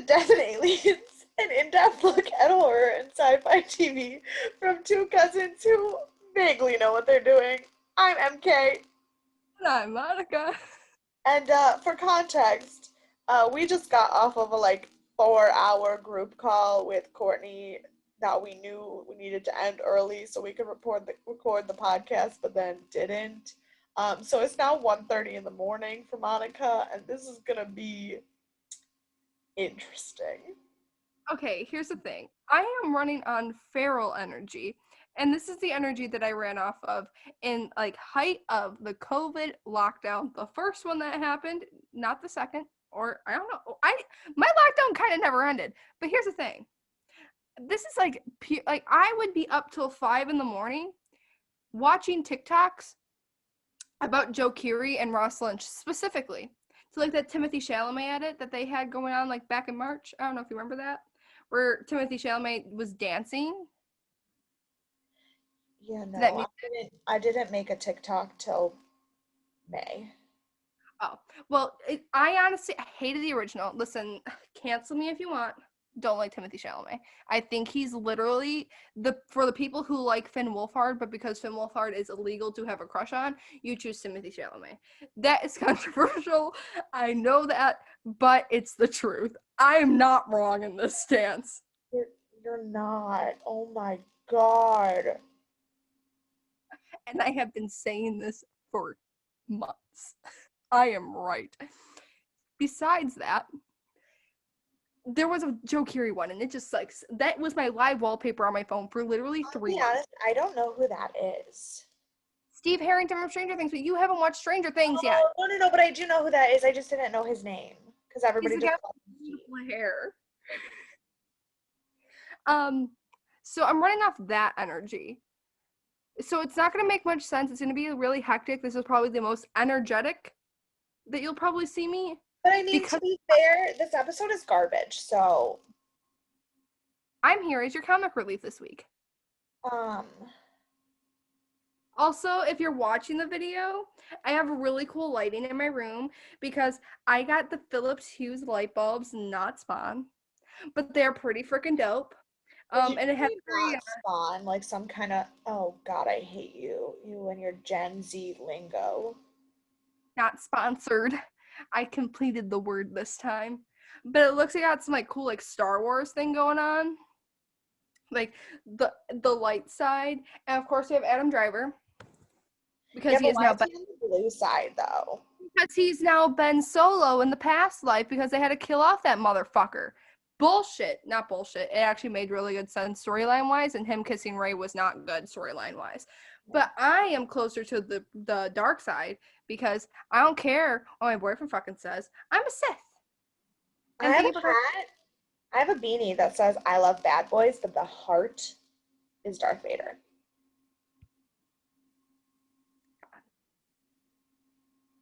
Death and Aliens, an in-depth look at horror and sci-fi TV from two cousins who vaguely know what they're doing. I'm MK, And I'm Monica. and for context, we just got off of a 4-hour group call with Courtney that we knew we needed to end early so we could record the podcast, but then didn't. So it's now 1:30 in the morning for Monica, and this is gonna be interesting. Okay, here's the thing. I am running on feral energy, and this is the energy that I ran off of in height of the COVID lockdown. The first one that happened, not the second, or I don't know. My lockdown kind of never ended. But here's the thing. This is I would be up till 5 in the morning watching TikToks about Joe Keery and Ross Lynch specifically. So that Timothy Chalamet edit that they had going on back in March. I don't know if you remember that, where Timothy Chalamet was dancing. Yeah, no, I didn't make a TikTok till May. Oh, well, I honestly hated the original. Listen, cancel me if you want. Don't like Timothy Chalamet. I think he's literally for the people who like Finn Wolfhard, but because Finn Wolfhard is illegal to have a crush on, you choose Timothy Chalamet. That is controversial. I know that, but it's the truth. I am not wrong in this stance. You're not. Oh my God. And I have been saying this for months. I am right. Besides that, there was a Joe Keery one, and it just that was my live wallpaper on my phone for literally 3 months. Honest, I don't know who that is. Steve Harrington from Stranger Things, but you haven't watched Stranger Things yet. No, but I do know who that is. I just didn't know his name because everybody just calls him beautiful hair. So I'm running off that energy. So it's not going to make much sense. It's going to be really hectic. This is probably the most energetic that you'll probably see me. But I mean, to be fair, this episode is garbage, so I'm here as your comic relief this week. Also, if you're watching the video, I have really cool lighting in my room because I got the Philips Hue light bulbs, not Spawn, but they're pretty freaking dope. And it has Spawn, like some kind of, oh God, I hate you and your Gen Z lingo. Not sponsored. I completed the word this time, but it looks like I got some cool Star Wars thing going on, the light side, and of course we have Adam Driver because he is now on the blue side though. Because he's now Ben Solo in the past life because they had to kill off that motherfucker. Bullshit. Not bullshit. It actually made really good sense storyline wise, and him kissing Rey was not good storyline wise. But I am closer to the dark side because I don't care what my boyfriend fucking says. I'm a Sith. And I have a beanie that says I love bad boys, but the heart is Darth Vader.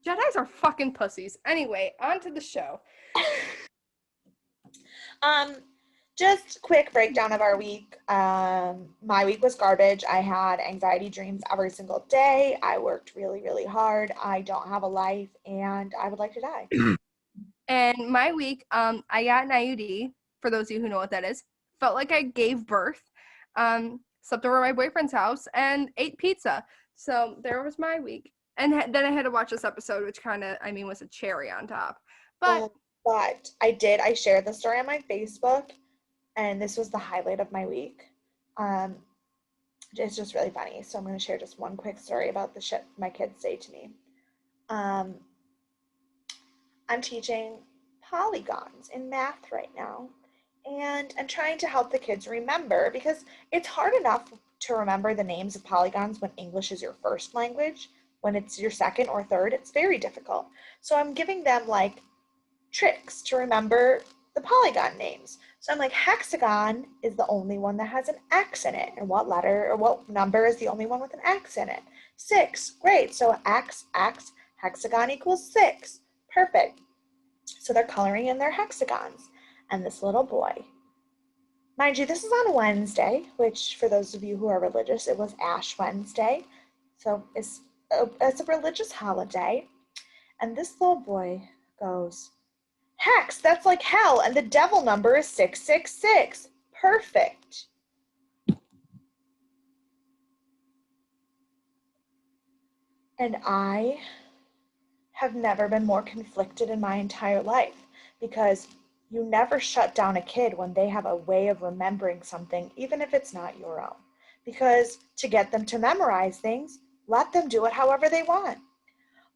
Jedis are fucking pussies. Anyway, on to the show. Just quick breakdown of our week. My week was garbage. I had anxiety dreams every single day. I worked really, really hard. I don't have a life, and I would like to die. And my week, I got an IUD, for those of you who know what that is. Felt like I gave birth. Slept over at my boyfriend's house, and ate pizza. So there was my week. And then I had to watch this episode, which was a cherry on top. But I shared the story on my Facebook, and this was the highlight of my week. It's just really funny. So I'm going to share just one quick story about the shit my kids say to me. I'm teaching polygons in math right now, and I'm trying to help the kids remember because it's hard enough to remember the names of polygons when English is your first language. When it's your second or third, it's very difficult. So I'm giving them tricks to remember the polygon names. So I'm like, hexagon is the only one that has an X in it. And what letter or what number is the only one with an X in it? 6. Great. So X, hexagon equals 6. Perfect. So they're coloring in their hexagons. And this little boy, mind you, this is on Wednesday, which for those of you who are religious, it was Ash Wednesday. So it's a religious holiday. And this little boy goes, Hex, that's like hell, and the devil number is 666. Perfect. And I have never been more conflicted in my entire life because you never shut down a kid when they have a way of remembering something, even if it's not your own. Because to get them to memorize things, let them do it however they want.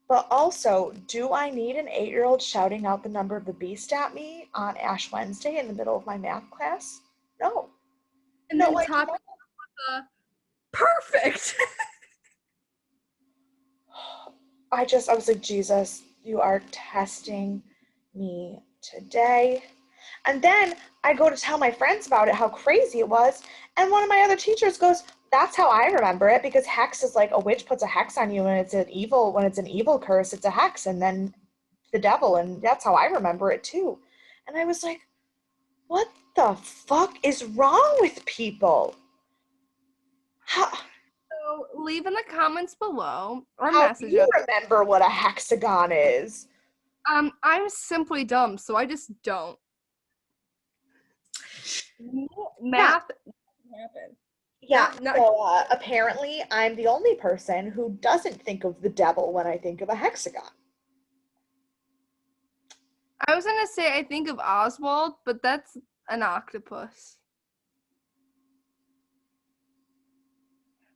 But also, do I need an 8-year-old shouting out the number of the beast at me on Ash Wednesday in the middle of my math class? No. And No, then I do top not. the perfect. I was like, Jesus, you are testing me today. And then I go to tell my friends about it, how crazy it was. And one of my other teachers goes, that's how I remember it, because hex is like a witch puts a hex on you and when it's an evil curse, it's a hex, and then the devil, and that's how I remember it too. And I was like, what the fuck is wrong with people? How, So leave in the comments below or how do message you us. remember what a hexagon is? I'm simply dumb, so I just don't. Yeah, Math doesn't happen. yeah. Not So apparently, I'm the only person who doesn't think of the devil when I think of a hexagon. I was gonna say I think of Oswald, but that's an octopus.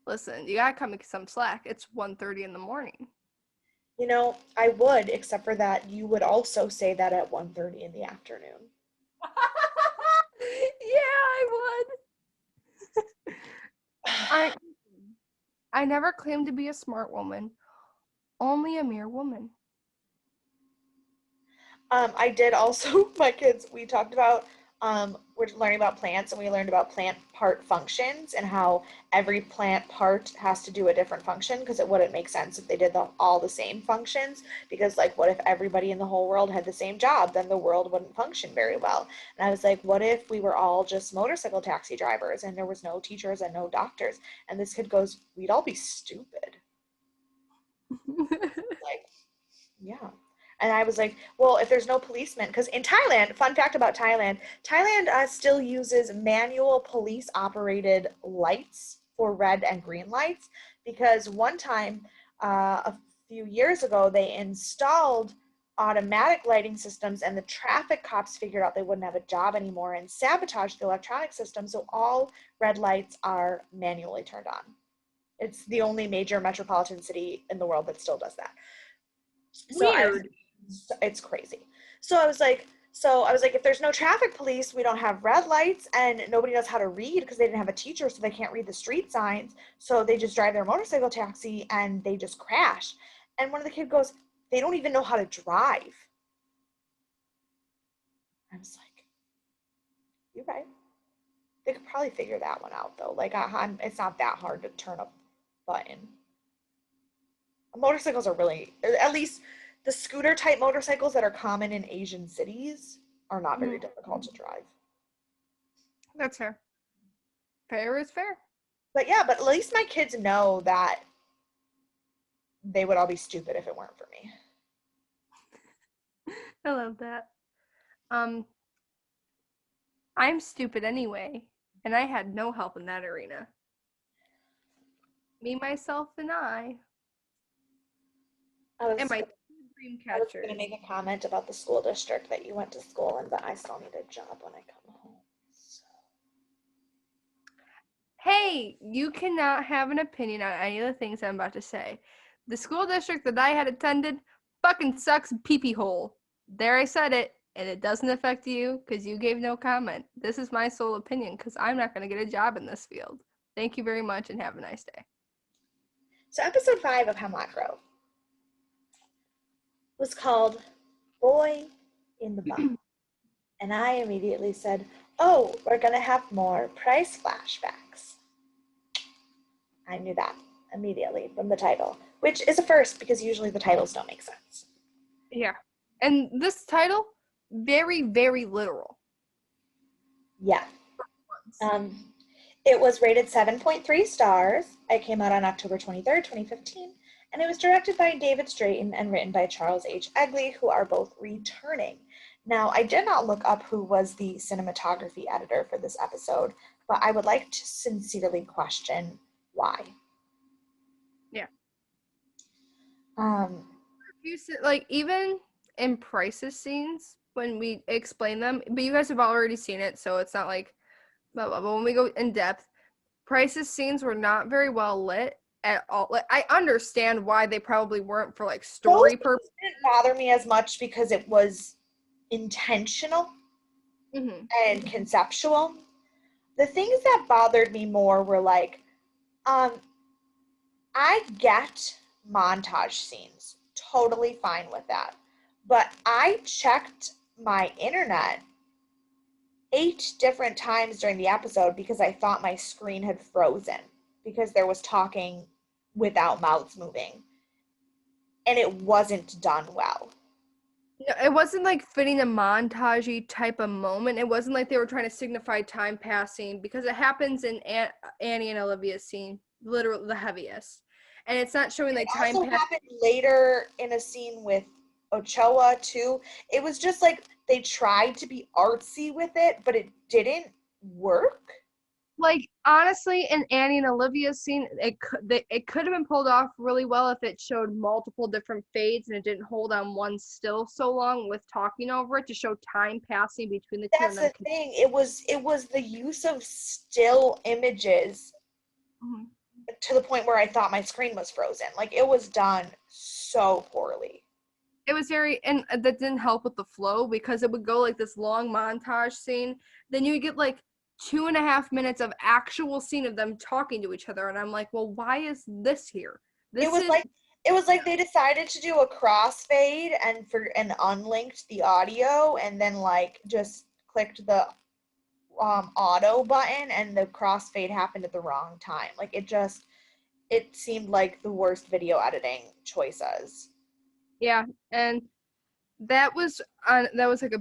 Listen, you gotta cut me some slack. It's 1:30 in the morning. You know, I would, except for that you would also say that at 1:30 in the afternoon. Yeah, I would. I I never claimed to be a smart woman, only a mere woman. I did also, my kids, we talked about, we're learning about plants and we learned about plant part functions and how every plant part has to do a different function because it wouldn't make sense if they did all the same functions. Because, like, what if everybody in the whole world had the same job? Then the world wouldn't function very well. And I was like, what if we were all just motorcycle taxi drivers and there was no teachers and no doctors? And this kid goes, we'd all be stupid. Like, yeah. And I was like, well, if there's no policemen, because in Thailand, fun fact about Thailand, Thailand still uses manual police operated lights for red and green lights because one time, a few years ago, they installed automatic lighting systems and the traffic cops figured out they wouldn't have a job anymore and sabotaged the electronic system. So all red lights are manually turned on. It's the only major metropolitan city in the world that still does that. So Weird. it's crazy. So I was like, if there's no traffic police, we don't have red lights, and nobody knows how to read because they didn't have a teacher, so they can't read the street signs. So they just drive their motorcycle taxi and they just crash. And one of the kids goes, they don't even know how to drive. I was like, you're right. They could probably figure that one out though. Like, it's not that hard to turn a button. Motorcycles are really, at least the scooter type motorcycles that are common in Asian cities are not very difficult to drive. That's fair. Fair is fair. But yeah, but at least my kids know that they would all be stupid if it weren't for me. I love that. Um, I'm stupid anyway, and I had no help in that arena. Me, myself, and I, I and was my two dream I was gonna catchers. make a comment about the school district that you went to school in, but I still need a job when I come home. So. Hey, you cannot have an opinion on any of the things I'm about to say. The school district that I had attended fucking sucks pee-pee hole. There, I said it, and it doesn't affect you because you gave no comment. This is my sole opinion because I'm not going to get a job in this field. Thank you very much and have a nice day. So episode 5 of Hemlock Grove was called Boy in the Box. And I immediately said, oh, we're gonna have more price flashbacks. I knew that immediately from the title, which is a first because usually the titles don't make sense. Yeah. And this title, very, very literal. Yeah. It was rated 7.3 stars. It came out on October 23rd, 2015, and it was directed by David Straighten and written by Charles H. Egley, who are both returning. Now, I did not look up who was the cinematography editor for this episode, but I would like to sincerely question why. Yeah. Um, You said, like, even in Price's scenes when we explain them, but you guys have already seen it, so it's not like blah blah. But when we go in depth, Price's scenes were not very well lit at all. Like, I understand why they probably weren't for like those story purposes. things didn't bother me as much because it was intentional Mm-hmm. and conceptual. The things that bothered me more were like, um, I get montage scenes, totally fine with that. But I checked my internet 8 different times during the episode because I thought my screen had frozen because there was talking without mouths moving. And it wasn't done well. No, it wasn't like fitting a montagey type of moment. It wasn't like they were trying to signify time passing because it happens in Annie and Olivia's scene, literally the heaviest, and it's not showing It like time also passing. happened later in a scene with Ochoa too. It was just like they tried to be artsy with it, but it didn't work. Like, honestly, in Annie and Olivia's scene, it could have been pulled off really well if it showed multiple different fades and it didn't hold on one still so long with talking over it to show time passing between the two and That's them. the thing. It was the use of still images Mhm. to the point where I thought my screen was frozen. Like it was done so poorly. It was very, and that didn't help with the flow because it would go like this long montage scene. Then you get like 2.5 minutes of actual scene of them talking to each other, and I'm like, well, why is this here? It This was is like it was like they decided to do a crossfade and unlinked the audio and then like just clicked the auto button and the crossfade happened at the wrong time. Like it seemed like the worst video editing choices. yeah, and that was like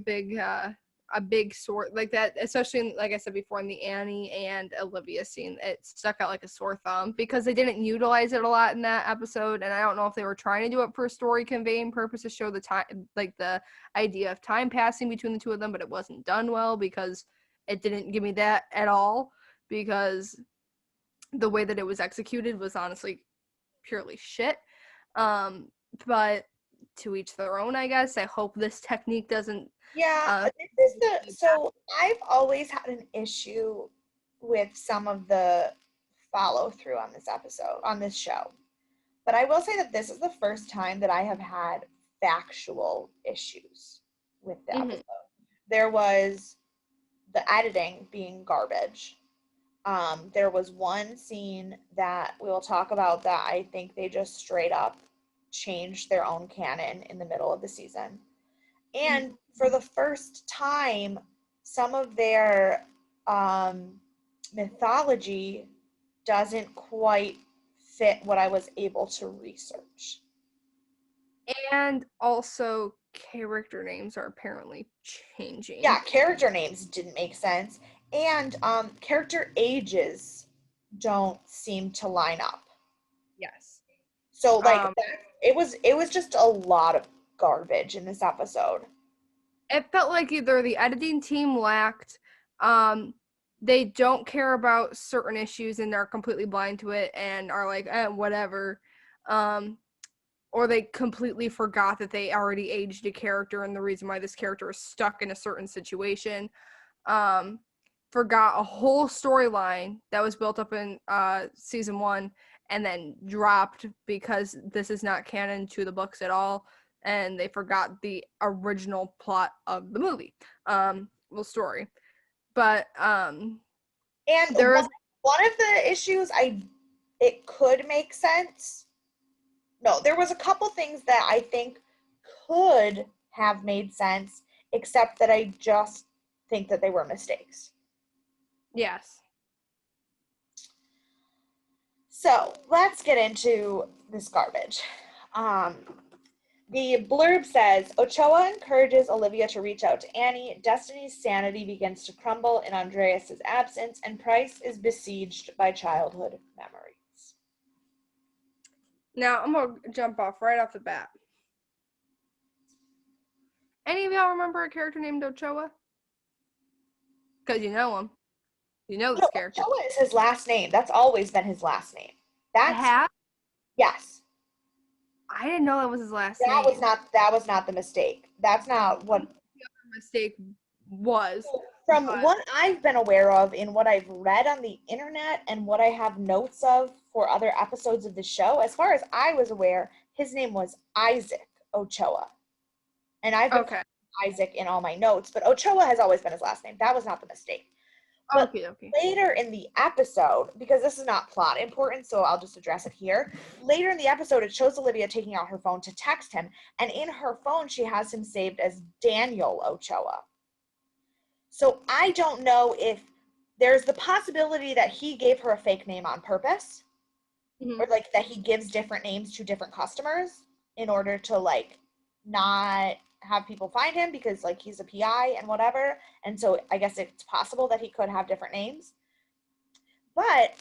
a big sore like that, especially like I said before in the Annie and Olivia scene. It stuck out like a sore thumb because they didn't utilize it a lot in that episode, and I don't know if they were trying to do it for story conveying purposes, show the time, like the idea of time passing between the two of them, but it wasn't done well because it didn't give me that at all because the way that it was executed was honestly purely shit. um but to each their own, I guess. I hope this technique doesn't Yeah, uh this is the so I've always had an issue with some of the follow through on this episode, on this show. But I will say that this is the first time that I have had factual issues with the mhm. episode. There was the editing being garbage. There was one scene that we will talk about that I think they just straight up changed their own canon in the middle of the season. Mhm. And for the first time, some of their um, mythology doesn't quite fit what I was able to research. And also character names are apparently changing. Yeah, character names didn't make sense, and character ages don't seem to line up. Yes. So like um that, it was just a lot of garbage in this episode. it felt like either the editing team lacked, um they don't care about certain issues and they're completely blind to it and are like whatever, um or they completely forgot that they already aged a character and the reason why this character is stuck in a certain situation. um Forgot a whole storyline that was built up in season 1 and then dropped because this is not canon to the books at all, and they forgot the original plot of the movie, well, story. But And there one is one of the issues I it could make sense. No, there was a couple things that I think could have made sense, except that I just think that they were mistakes. yes. So let's get into this garbage. Um, the blurb says Ochoa encourages Olivia to reach out to Annie. Destiny's sanity begins to crumble in Andreas's absence, and Price is besieged by childhood memories. Now I'm gonna jump off right off the bat. Any of y'all remember a character named Ochoa? Because you know him. You know No, this character. Ochoa is his last name. That's always been his last name. The That's hat? yes. I didn't know that was his last name. That was not the mistake. That's not The what mistake was. from But what I've been aware of in what I've read on the internet and what I have notes of for other episodes of the show, as far as I was aware, his name was Isaac Ochoa. And I've been calling okay. him Isaac in all my notes, but Ochoa has always been his last name. That was not the mistake. But Okay, okay. later in the episode, because this is not plot important, so I'll just address it here. Later in the episode, it shows Olivia taking out her phone to text him, and in her phone, she has him saved as Daniel Ochoa. So I don't know if there's the possibility that he gave her a fake name on purpose, Hmm. or like that he gives different names to different customers in order to like not have people find him because like he's a PI and whatever. And so I guess it's possible that he could have different names. But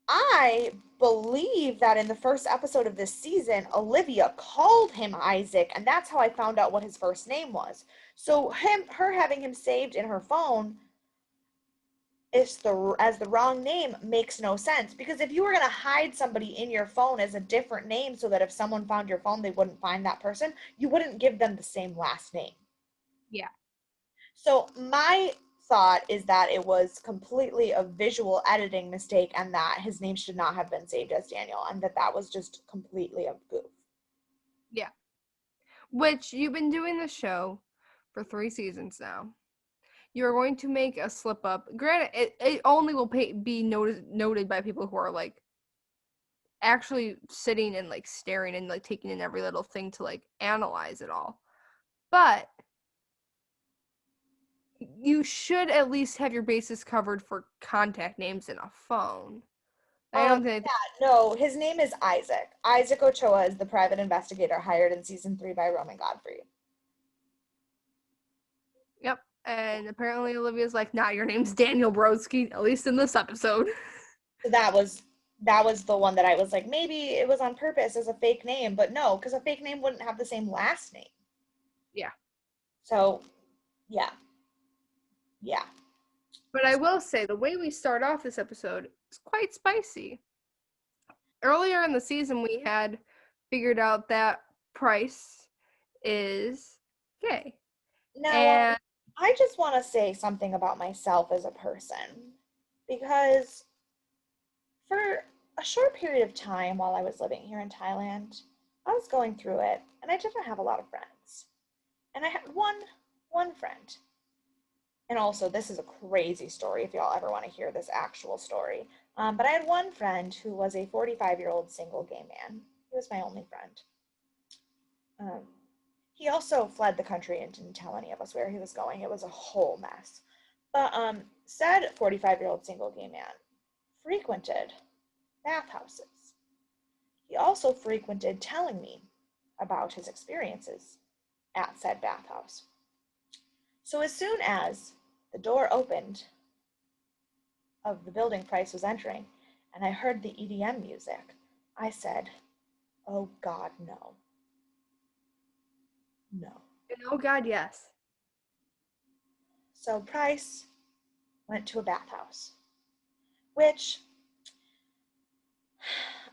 I believe that in the first episode of this season, Olivia called him Isaac, and that's how I found out what his first name was. So her having him saved in her phone is as the wrong name makes no sense, because if you were going to hide somebody in your phone as a different name so that if someone found your phone they wouldn't find that person, you wouldn't give them the same last name. Yeah. So my thought is that it was completely a visual editing mistake and that his name should not have been saved as Daniel and that that was just completely a goof. Yeah. Which you've been doing the show for 3 seasons now. You're going to make a slip up. Granted, it only will be noted by people who are like actually sitting and like staring and like taking in every little thing to like analyze it all. But you should at least have your bases covered for contact names in a phone. I don't think. Yeah, no, his name is Isaac. Isaac Ochoa is the private investigator hired in season 3 by Roman Godfrey. Yep. And apparently Olivia's like, nah, your name's Daniel Brodsky, at least in this episode. So that was the one that I was like, maybe it was on purpose as a fake name, but no, because a fake name wouldn't have the same last name. Yeah. So yeah, yeah. But I will say the way we start off this episode is quite spicy. Earlier in the season, we had figured out that Price is gay. Now, And I just want to say something about myself as a person because for a short period of time while I was living here in Thailand, I was going through it and I didn't have a lot of friends. And I had one friend. And also, this is a crazy story if y'all ever want to hear this actual story. But I had one friend who was a 45-year-old single gay man. He was my only friend. Um, he also fled the country and didn't tell any of us where he was going. It was a whole mess. But said 45-year-old single gay man frequented bathhouses. He also frequented telling me about his experiences at said bathhouse. So as soon as the door opened of the building Price was entering and I heard the EDM music, I said, oh God, no. No. oh god, yes. So Price went to a bathhouse, which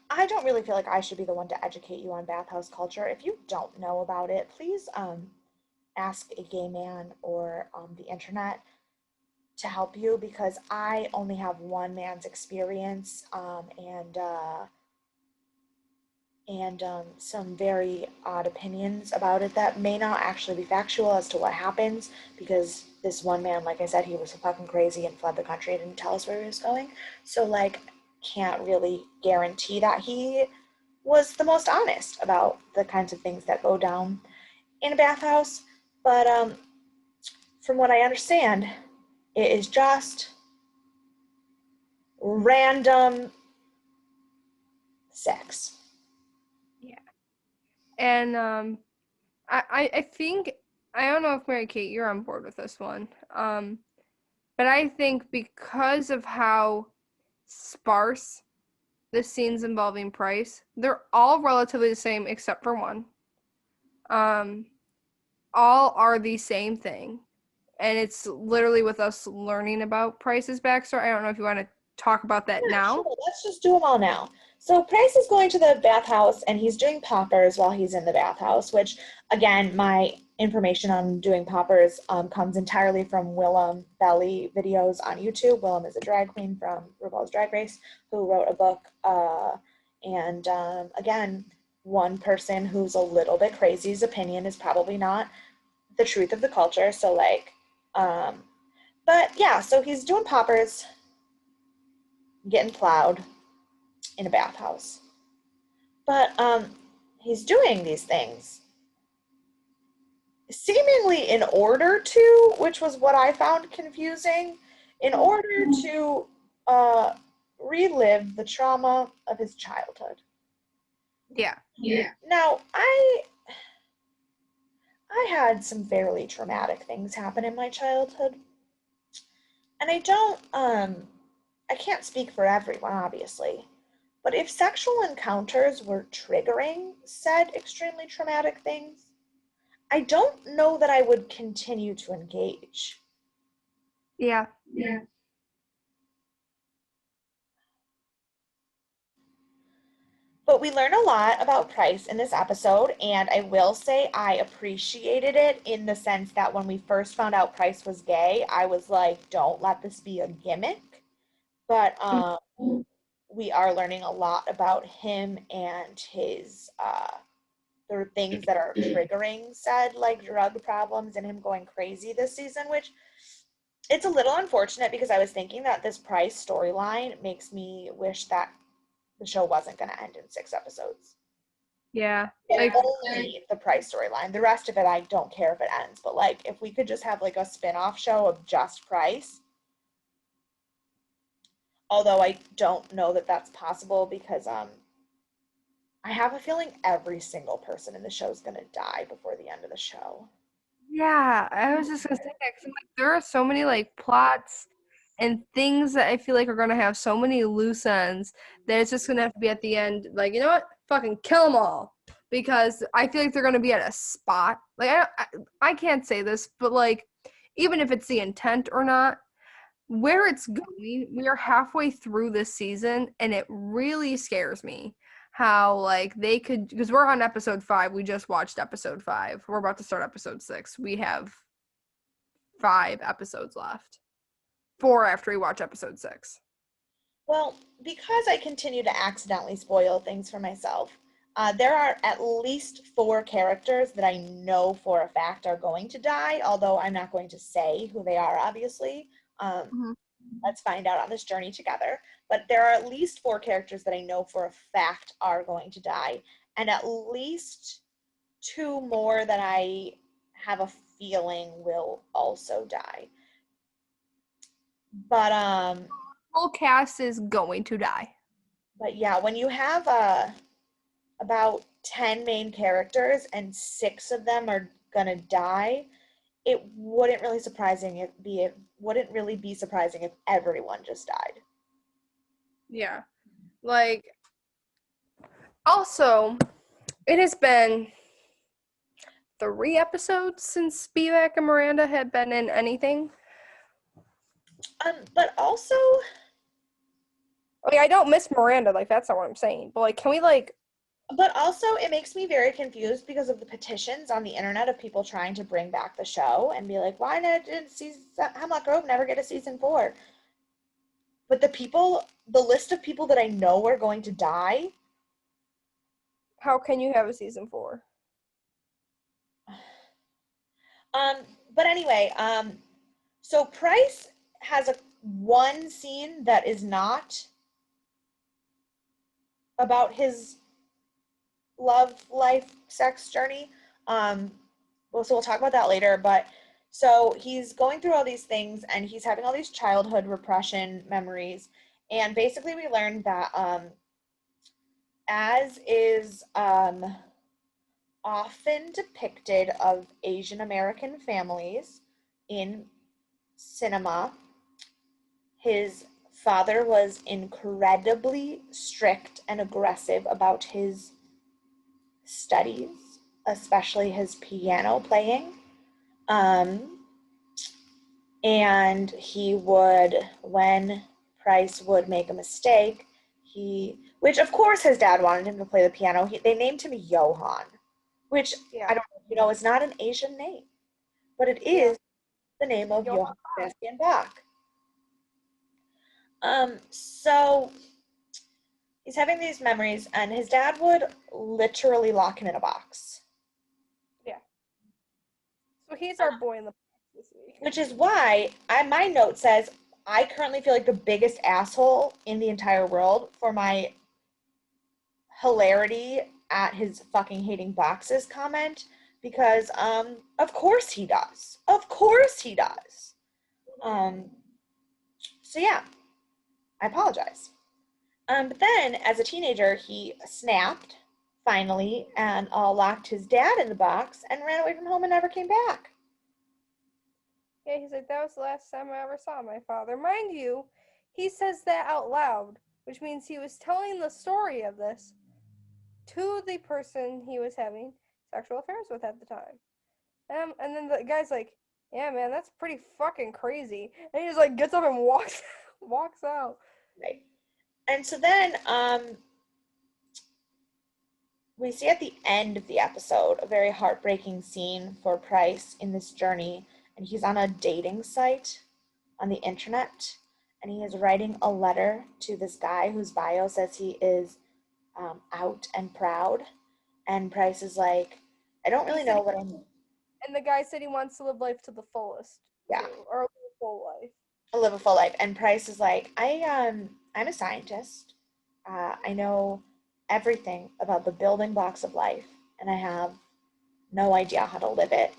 I don't really feel like I should be the one to educate you on bathhouse culture. If you don't know about it, please ask a gay man or the internet to help you because I only have one man's experience and some very odd opinions about it that may not actually be factual as to what happens because this one man, like I said, he was fucking crazy and fled the country and didn't tell us where he was going. So, like, can't really guarantee that he was the most honest about the kinds of things that go down in a bathhouse. But from what I understand, it is just random sex. Yeah. And I think I don't know if Mary Kate you're on board with this one. But I think because of how sparse the scenes involving Price, they're all relatively the same except for one. Um all are the same thing. And it's literally with us learning about Price's backstory. I don't know if you want to talk about that Yeah, now. sure. Let's just do them all now. So Price is going to the bathhouse and he's doing poppers while he's in the bathhouse, which again, my information on doing poppers comes entirely from Willem Belly videos on YouTube. Willem is a drag queen from RuPaul's Drag Race who wrote a book. And again, one person who's a little bit crazy's opinion is probably not the truth of the culture. So like, um, but yeah, so he's doing poppers, getting plowed in a bathhouse. But he's doing these things seemingly in order to, which was what I found confusing, in order to uh, relive the trauma of his childhood. Yeah. Now, I had some fairly traumatic things happen in my childhood, and I can't speak for everyone, obviously. But if sexual encounters were triggering said extremely traumatic things, I don't know that I would continue to engage. Yeah. But we learn a lot about Price in this episode, and I will say I appreciated it in the sense that when we first found out Price was gay, I was like, don't let this be a gimmick. But we are learning a lot about him and his the things that are triggering said like drug problems and him going crazy this season, which it's a little unfortunate because I was thinking that this Price storyline makes me wish that the show wasn't going to end in 6 episodes. Yeah. And Like, only the Price storyline. The rest of it, I don't care if it ends. But like, if we could just have like a spin-off show of just Price, although I don't know that that's possible because I have a feeling every single person in the show is going to die before the end of the show. yeah, I was just gonna say that 'cause, like, there are so many like plots and things that I feel like are gonna have so many loose ends that it's just gonna have to be at the end, like, you know what, fucking kill them all, because I feel like they're gonna be at a spot. Like, I can't say this, but like, even if it's the intent or not, where it's going, we are halfway through this season, and it really scares me how like they could, because we're on episode 5, we just watched episode 5, we're about to start episode 6, we have 5 episodes left, 4 after we watch episode 6. Well, because I continue to accidentally spoil things for myself, there are at least 4 characters that I know for a fact are going to die, although I'm not going to say who they are, obviously. Um, Mm-hmm. let's find out on this journey together. But there are at least 4 characters that I know for a fact are going to die, and at least 2 more that I have a feeling will also die. But Whole cast is going to die. but yeah, when you have about 10 main characters and 6 of them are gonna die, it wouldn't really be surprising if everyone just died. Yeah, like, also, it has been 3 episodes since Spivak and Miranda had been in anything. But also, Like, I don't miss Miranda, like, that's not what I'm saying, but like, can we like, it makes me very confused because of the petitions on the internet of people trying to bring back the show and be like, why did Hemlock Grove never get a season 4? But the list of people that I know are going to die. how can you have a season 4? Um, but anyway, so Price has a one scene that is not about his love life sex journey. So we'll talk about that later. But so he's going through all these things and he's having all these childhood repression memories. And basically, we learned that as is often depicted of Asian American families in cinema, his father was incredibly strict and aggressive about his studies, especially his piano playing. Um, and he would, when Price would make a mistake, which of course his dad wanted him to play the piano. They named him Johann, which I Yeah. don't know, is not an Asian name, but it Yeah. is the name of Yo, Johann Sebastian Bach. So he's having these memories, and his dad would literally lock him in a box. yeah. So he's our boy in the box this week. Which is why my note says I currently feel like the biggest asshole in the entire world for my hilarity at his fucking hating boxes comment, because of course he does. Of course he does. Um so yeah, I apologize. But then as a teenager he snapped finally and locked his dad in the box and ran away from home and never came back. Yeah, he's like, that was the last time I ever saw my father. Mind you, he says that out loud, which means he was telling the story of this to the person he was having sexual affairs with at the time. And then the guy's like, yeah, man, that's pretty fucking crazy. And he just like gets up and walks walks out. Right. And so then we see at the end of the episode a very heartbreaking scene for Price in this journey, and he's on a dating site on the internet, and he is writing a letter to this guy whose bio says he is out and proud. And Price is like, I don't He really said, know what I'm. and the guy said he wants to live life to the fullest Yeah, too, or live a full life. live a full life. And Price is like, I'm a scientist. I know everything about the building blocks of life, and I have no idea how to live it.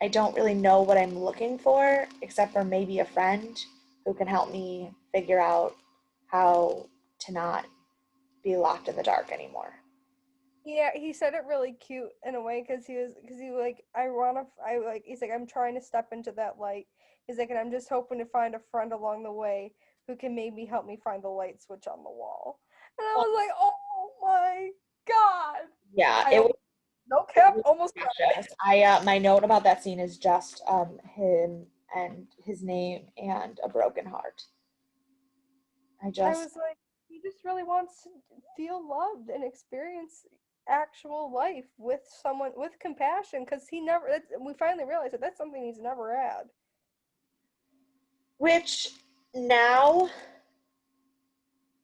I don't really know what I'm looking for, except for maybe a friend who can help me figure out how to not be locked in the dark anymore. Yeah, he said it really cute in a way because he like I like he's like I'm trying to step into that light. He's like and I'm just hoping to find a friend along the way who can maybe help me find the light switch on the wall. And I Well, was like, oh my god! yeah, I almost, no cap, was almost cried. precious. My note about that scene is just him and his name and a broken heart. I I just was like, he just really wants to feel loved and experience actual life with someone with compassion because we finally realized that that's something he's never had. which now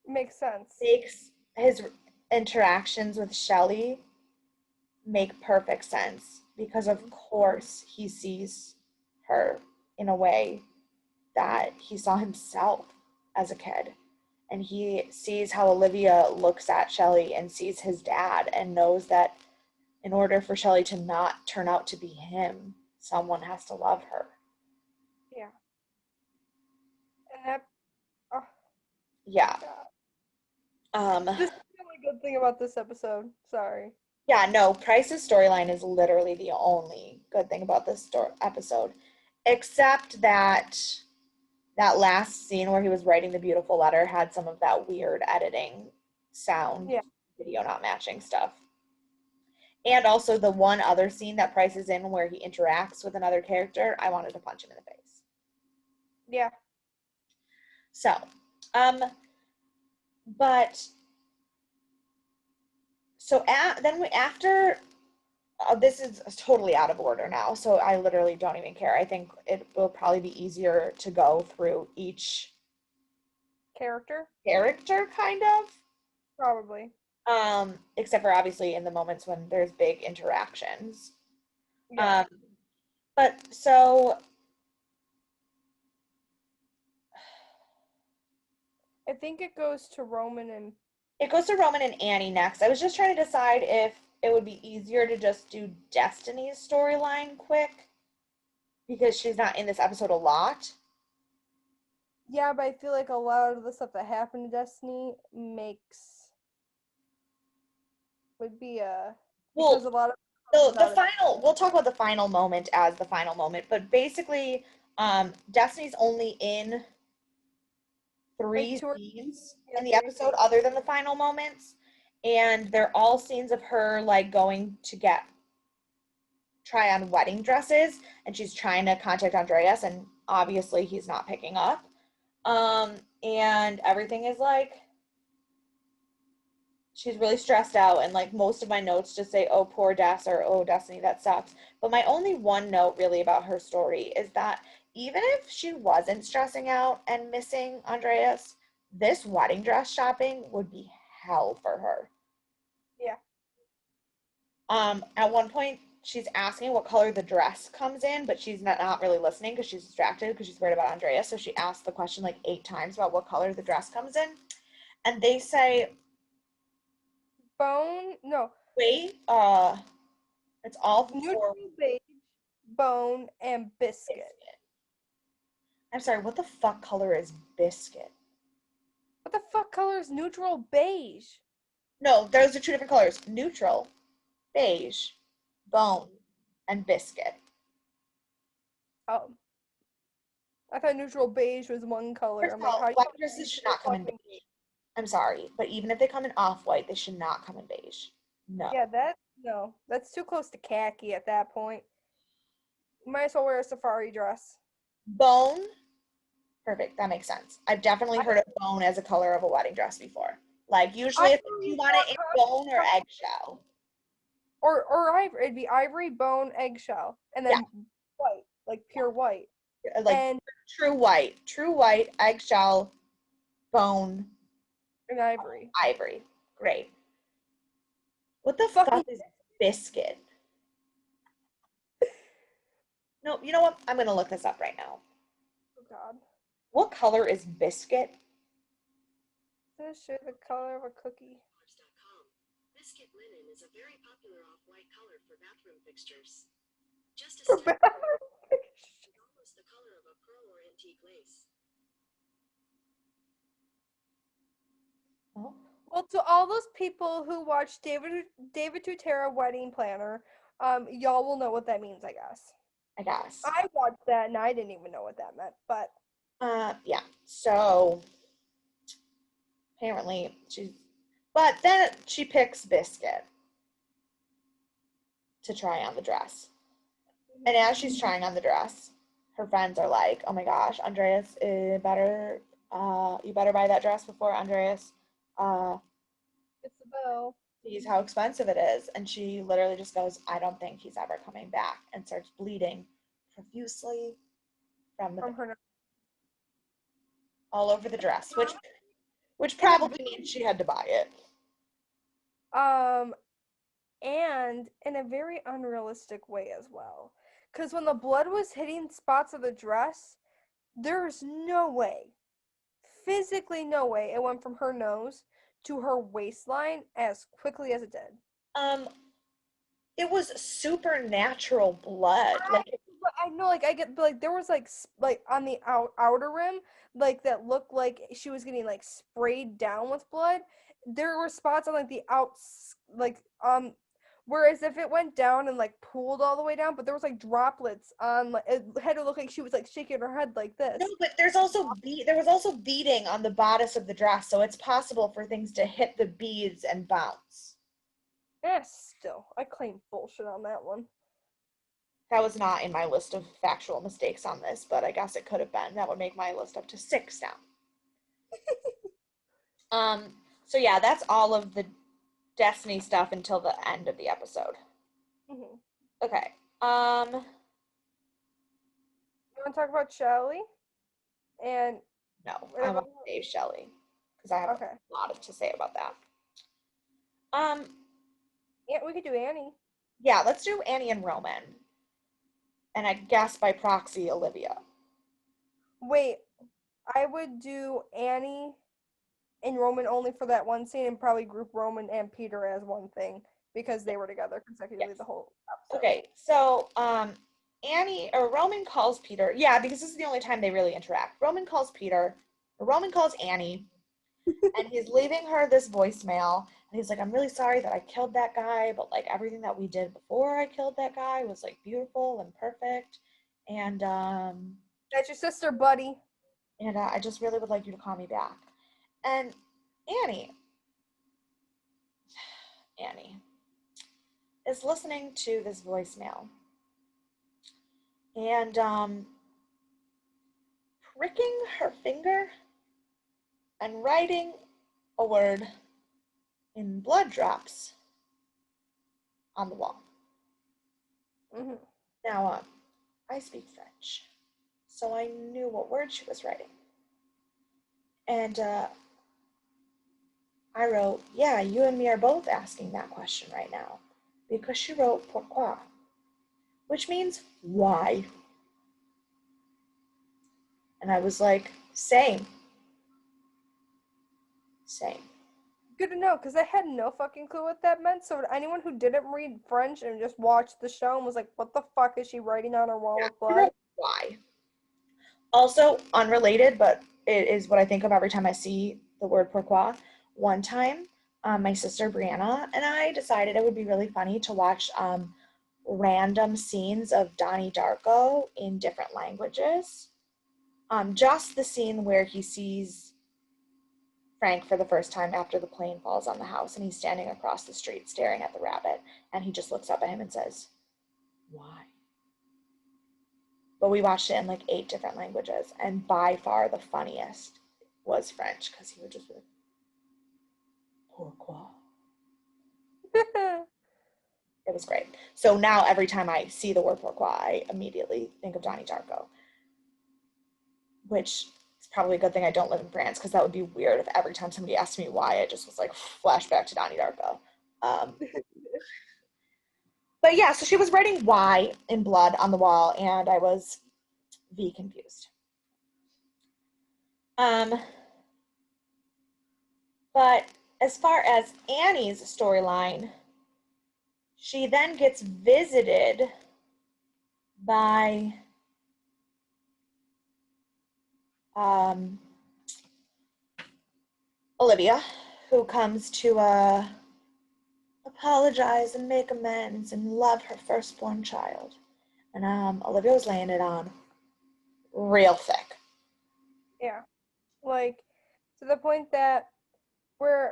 Makes sense. makes his interactions with Shelley make perfect sense, because of course he sees her in a way that he saw himself as a kid, and he sees how Olivia looks at Shelley and sees his dad and knows that in order for Shelley to not turn out to be him, someone has to love her. Yeah. And that, oh Yeah. god. um This is the only good thing about this episode. Sorry. yeah, no, Price's storyline is literally the only good thing about this episode, except that last scene where he was writing the beautiful letter had some of that weird editing, sound, Yeah. video not matching stuff. And also the one other scene that Price is in where he interacts with another character, I wanted to punch him in the face. Yeah. So, um, but then after this is totally out of order now, so I literally don't even care. I think it will probably be easier to go through each Character? character, kind of. Probably. Except for obviously in the moments when there's big interactions. Yeah. Um, but so I think it goes to Roman and it goes to Roman and Annie next. I was just trying to decide if it would be easier to just do Destiny's storyline quick because she's not in this episode a lot. yeah, but I feel like a lot of the stuff that happened to Destiny makes would be because Well, a lot of it the comes out of final, we'll talk about the final moment as the final moment, but basically, Destiny's only in like three two or scenes yeah, in the three episode scenes. other than the final moments, and they're all scenes of her like going to get try on wedding dresses, and she's trying to contact Andreas, and obviously he's not picking up. And everything is like, she's really stressed out, and like most of my notes just say, oh, poor Des, or oh, Destiny, that sucks. But my only one note really about her story is that even if she wasn't stressing out and missing Andreas, this wedding dress shopping would be hell for her. Yeah. At one point, she's asking what color the dress comes in, but she's not really listening because she's distracted because she's worried about Andrea. So she asks the question like 8 times about what color the dress comes in. And they say, Bone, no, wait, it's all for neutral beige, bone, and biscuit. biscuit. I'm sorry, what the fuck color is biscuit? What the fuck color is neutral beige? No, those are two different colors. Neutral, beige, bone, and biscuit. Oh, I thought neutral beige was one color. First I'm of like, how all, do you wedding know dresses should neutral not come in fucking beige. beige? I'm sorry, but even if they come in off-white, they should not come in beige. No. Yeah, no, that's too close to khaki at that point. You might as well wear a safari dress. Bone, perfect. That makes sense. I've definitely I, heard of bone as a color of a wedding dress before. Like usually, if ivory you is want more it in bone or common, eggshell. or ivory. It'd be ivory, bone, eggshell, and Yeah, then white, like pure white. like And true white, eggshell, bone, an ivory. ivory. Great. What the fuck Fucking is biscuit? No, you know what? I'm gonna look this up right now. oh god. What color is biscuit? This shit the color of a cookie. Biscuit linen is a very popular off-white color for bathroom fixtures. Just a For step bathroom. almost the color of a pearl or antique lace. Oh, Well, to all those people who watch David Tutera Wedding Planner, y'all will know what that means, I guess. I guess. I watched that and I didn't even know what that meant, but Yeah. So apparently but then she picks biscuit to try on the dress. And as she's trying on the dress, her friends are like, "Oh my gosh, Andreas, you better buy that dress before Andreas uh, it's the bell sees how expensive it is." And she literally just goes, "I don't think he's ever coming back," and starts bleeding profusely from the from her. all over the dress, which In a probably means she had to buy it. um and in a very unrealistic way as well. Because when the blood was hitting spots of the dress, there's no way, physically no way, it went from her nose to her waistline as quickly as it did. Um, it was supernatural blood. Like I know, like I get, but like there was like on the outer rim, like that looked like she was getting like sprayed down with blood. There were spots on like the outs, like whereas if it went down and like pooled all the way down, but there was like droplets on, like it had to look like she was like shaking her head like no, this. but there was also beading on the bodice of the dress, so it's possible for things to hit the beads and bounce. Eh, still, I claim bullshit on that one. That was not in my list of factual mistakes on this, but I guess it could have been. That would make my list up to 6 now. So yeah, that's all of the Destiny stuff until the end of the episode. Hmm. Okay. You want to talk about Shelly and No, I whatever? want to save Shelly because I have Okay, a lot to say about that. Um, yeah, we could do Annie. yeah, let's do Annie and Roman, and I guess by proxy Olivia. Wait, I would do Annie and Roman only for that one scene, and probably group Roman and Peter as one thing because they were together consecutively Yes. the whole episode. Okay, so Annie or Roman calls Peter. Yeah, because this is the only time they really interact. Roman calls Peter, or Roman calls Annie, and he's leaving her this voicemail. And he's like, "I'm really sorry that I killed that guy, but like everything that we did before I killed that guy was like beautiful and perfect. And That's your sister, buddy. I just really would like you to call me back." And Annie, Annie is listening to this voicemail, and pricking her finger and writing a word in blood drops on the wall. Mm-hmm. Now, I speak French, so I knew what word she was writing. And I wrote, yeah, you and me are both asking that question right now. Because she wrote pourquoi, which means why. And I was like, same. Same. Good to know, because I had no fucking clue what that meant. So anyone who didn't read French and just watched the show and was like, what the fuck is she writing on her wall Yeah, with she blood? wrote why. Also, unrelated, but it is what I think of every time I see the word pourquoi. One time, my sister Brianna and I decided it would be really funny to watch random scenes of Donnie Darko in different languages. Just the scene where he sees Frank for the first time after the plane falls on the house and he's standing across the street staring at the rabbit and he just looks up at him and says, why? But we watched it in like 8 different languages, and by far the funniest was French because he would just be like, pourquoi? It was great. So now every time I see the word pourquoi, I immediately think of Donnie Darko, which is probably a good thing I don't live in France because that would be weird if every time somebody asked me why, it just was like flashback to Donnie Darko. Um, but yeah, so she was writing why in blood on the wall, and I was confused. Um, but as far as Annie's storyline, she then gets visited by um, Olivia, who comes to apologize and make amends and love her firstborn child. And Olivia was laying it on real thick. Yeah. Like, to the point that we're,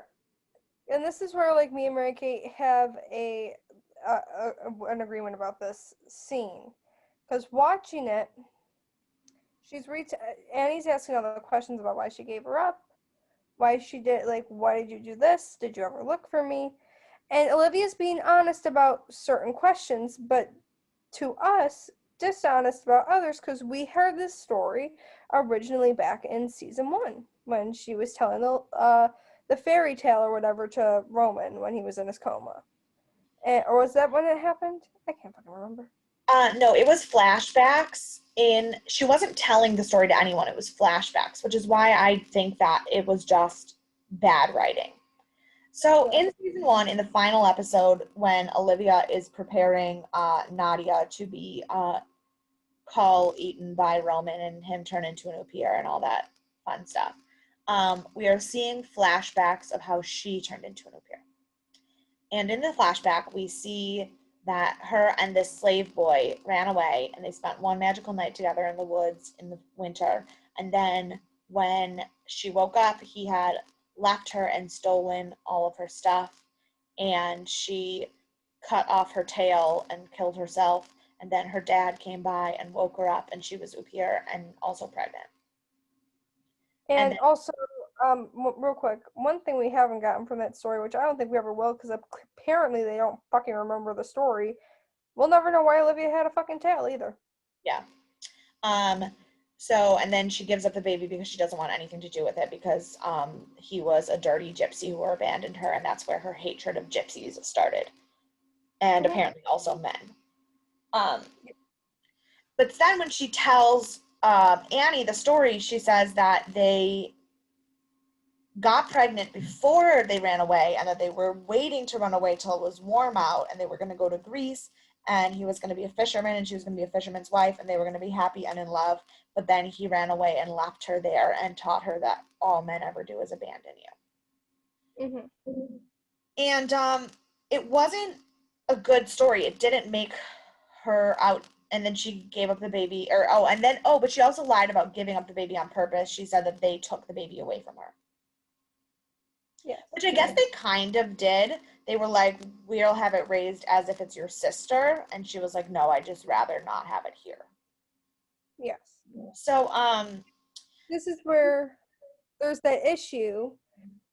and this is where, like, me and Mary Kate have an agreement about this scene. Because watching it, Annie's asking all the questions about why she gave her up, why she did, like, why did you do this? Did you ever look for me? And Olivia's being honest about certain questions, but to us, dishonest about others because we heard this story originally back in season 1 when she was telling the fairy tale or whatever to Roman when he was in his coma. Or was that when it happened? I can't fucking remember. No, it was flashbacks. She wasn't telling the story to anyone. It was flashbacks, which is why I think that it was just bad writing. So Yeah. in season 1, in the final episode, when Olivia is preparing Nadia to be Call eaten by Roman and him turn into an Opier and all that fun stuff, we are seeing flashbacks of how she turned into an Opier. And in the flashback, we see that her and this slave boy ran away and they spent one magical night together in the woods in the winter. And then when she woke up, he had left her and stolen all of her stuff. And she cut off her tail and killed herself. And then her dad came by and woke her up, and she was Upir and also pregnant. And And then, also, real quick, one thing we haven't gotten from that story, which I don't think we ever will, because apparently they don't fucking remember the story. We'll never know why Olivia had a fucking tail either. yeah. So, and then she gives up the baby because she doesn't want anything to do with it because he was a dirty gypsy who abandoned her, and that's where her hatred of gypsies started, and Mm-hmm. apparently also men. Um, but then when she tells Annie the story, she says that they got pregnant before they ran away and that they were waiting to run away till it was warm out and they were going to go to Greece and he was going to be a fisherman and she was going to be a fisherman's wife and they were going to be happy and in love. But then he ran away and left her there and taught her that all men ever do is abandon you. Mm-hmm. And it wasn't a good story. It didn't make her out. And then she gave up the baby, but she also lied about giving up the baby on purpose. She said that they took the baby away from her. Yeah. Which I guess they kind of did. They were like, we'll have it raised as if it's your sister. And she was like, no, I'd just rather not have it here. Yes. So, This is where there's that issue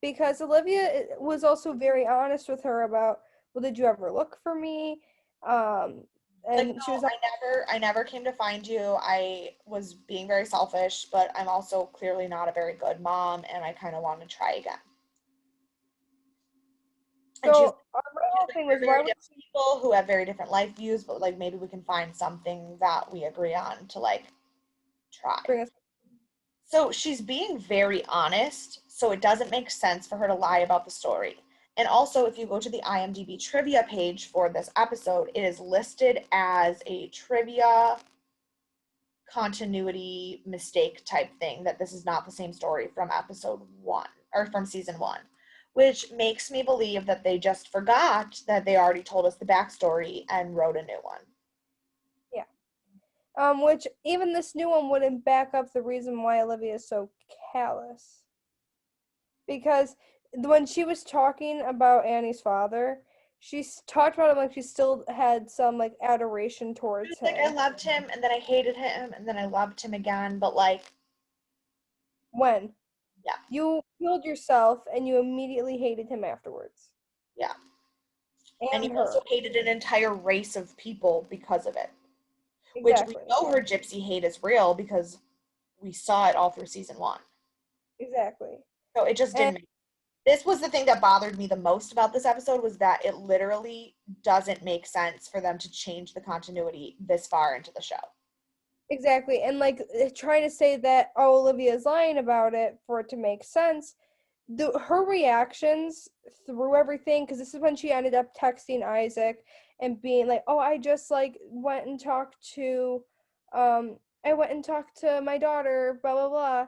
because Olivia was also very honest with her about, well, did you ever look for me? Um, like, and she no, was I never came to find you. I was being very selfish, but I'm also clearly not a very good mom, and I kind of want to try again. And so. My she's whole like, thing we're was, why very would different people who have very different life views, but like maybe we can find something that we agree on to like try. bring us? So she's being very honest, so it doesn't make sense for her to lie about the story. And also, if you go to the IMDb trivia page for this episode, it is listed as a trivia continuity mistake type thing, that this is not the same story from episode 1 or from season 1, which makes me believe that they just forgot that they already told us the backstory and wrote a new one. Yeah. Which even this new one wouldn't back up the reason why Olivia is so callous. Because when she was talking about Annie's father, she talked about him like she still had some like adoration towards Like, I him. loved him and then I hated him and then I loved him again, but like, When yeah, you killed yourself and you immediately hated him afterwards, yeah. And you and also her. hated an entire race of people because of it, which we Exactly. know her gypsy hate is real because we saw it all through season 1. Exactly. So it just And didn't make. This was the thing that bothered me the most about this episode, was that it literally doesn't make sense for them to change the continuity this far into the show. exactly. And like trying to say that, oh, Olivia is lying about it for it to make sense. Her reactions through everything, because this is when she ended up texting Isaac and being like, oh, I just like went and talked to I went and talked to my daughter, blah blah blah.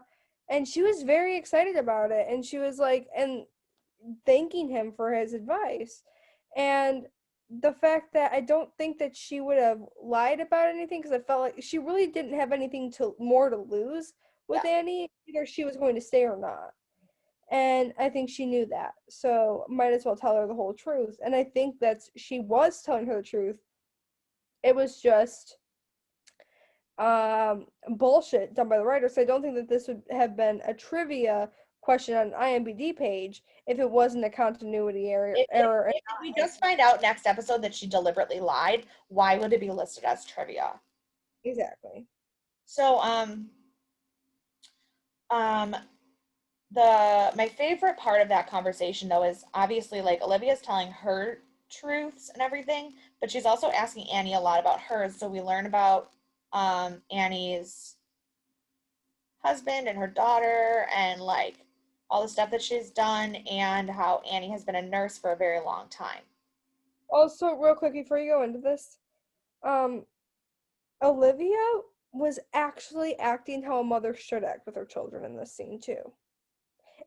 And she was very excited about it, and she was like, and thanking him for his advice. And the fact that I don't think that she would have lied about anything, because I felt like she really didn't have anything to more to lose with Yeah. Annie, either she was going to stay or not. And I think she knew that. So might as well tell her the whole truth. And I think that she was telling her the truth. It was just bullshit done by the writer. So I don't think that this would have been a trivia question on an IMDb page if it wasn't a continuity error. If we just find out next episode that she deliberately lied, why would it be listed as trivia? Exactly. So, um, my favorite part of that conversation though is obviously like Olivia's telling her truths and everything, but she's also asking Annie a lot about hers. So we learn about Annie's husband and her daughter and like all the stuff that she's done and how Annie has been a nurse for a very long time. Also, real quick before you go into this, um, Olivia was actually acting how a mother should act with her children in this scene too.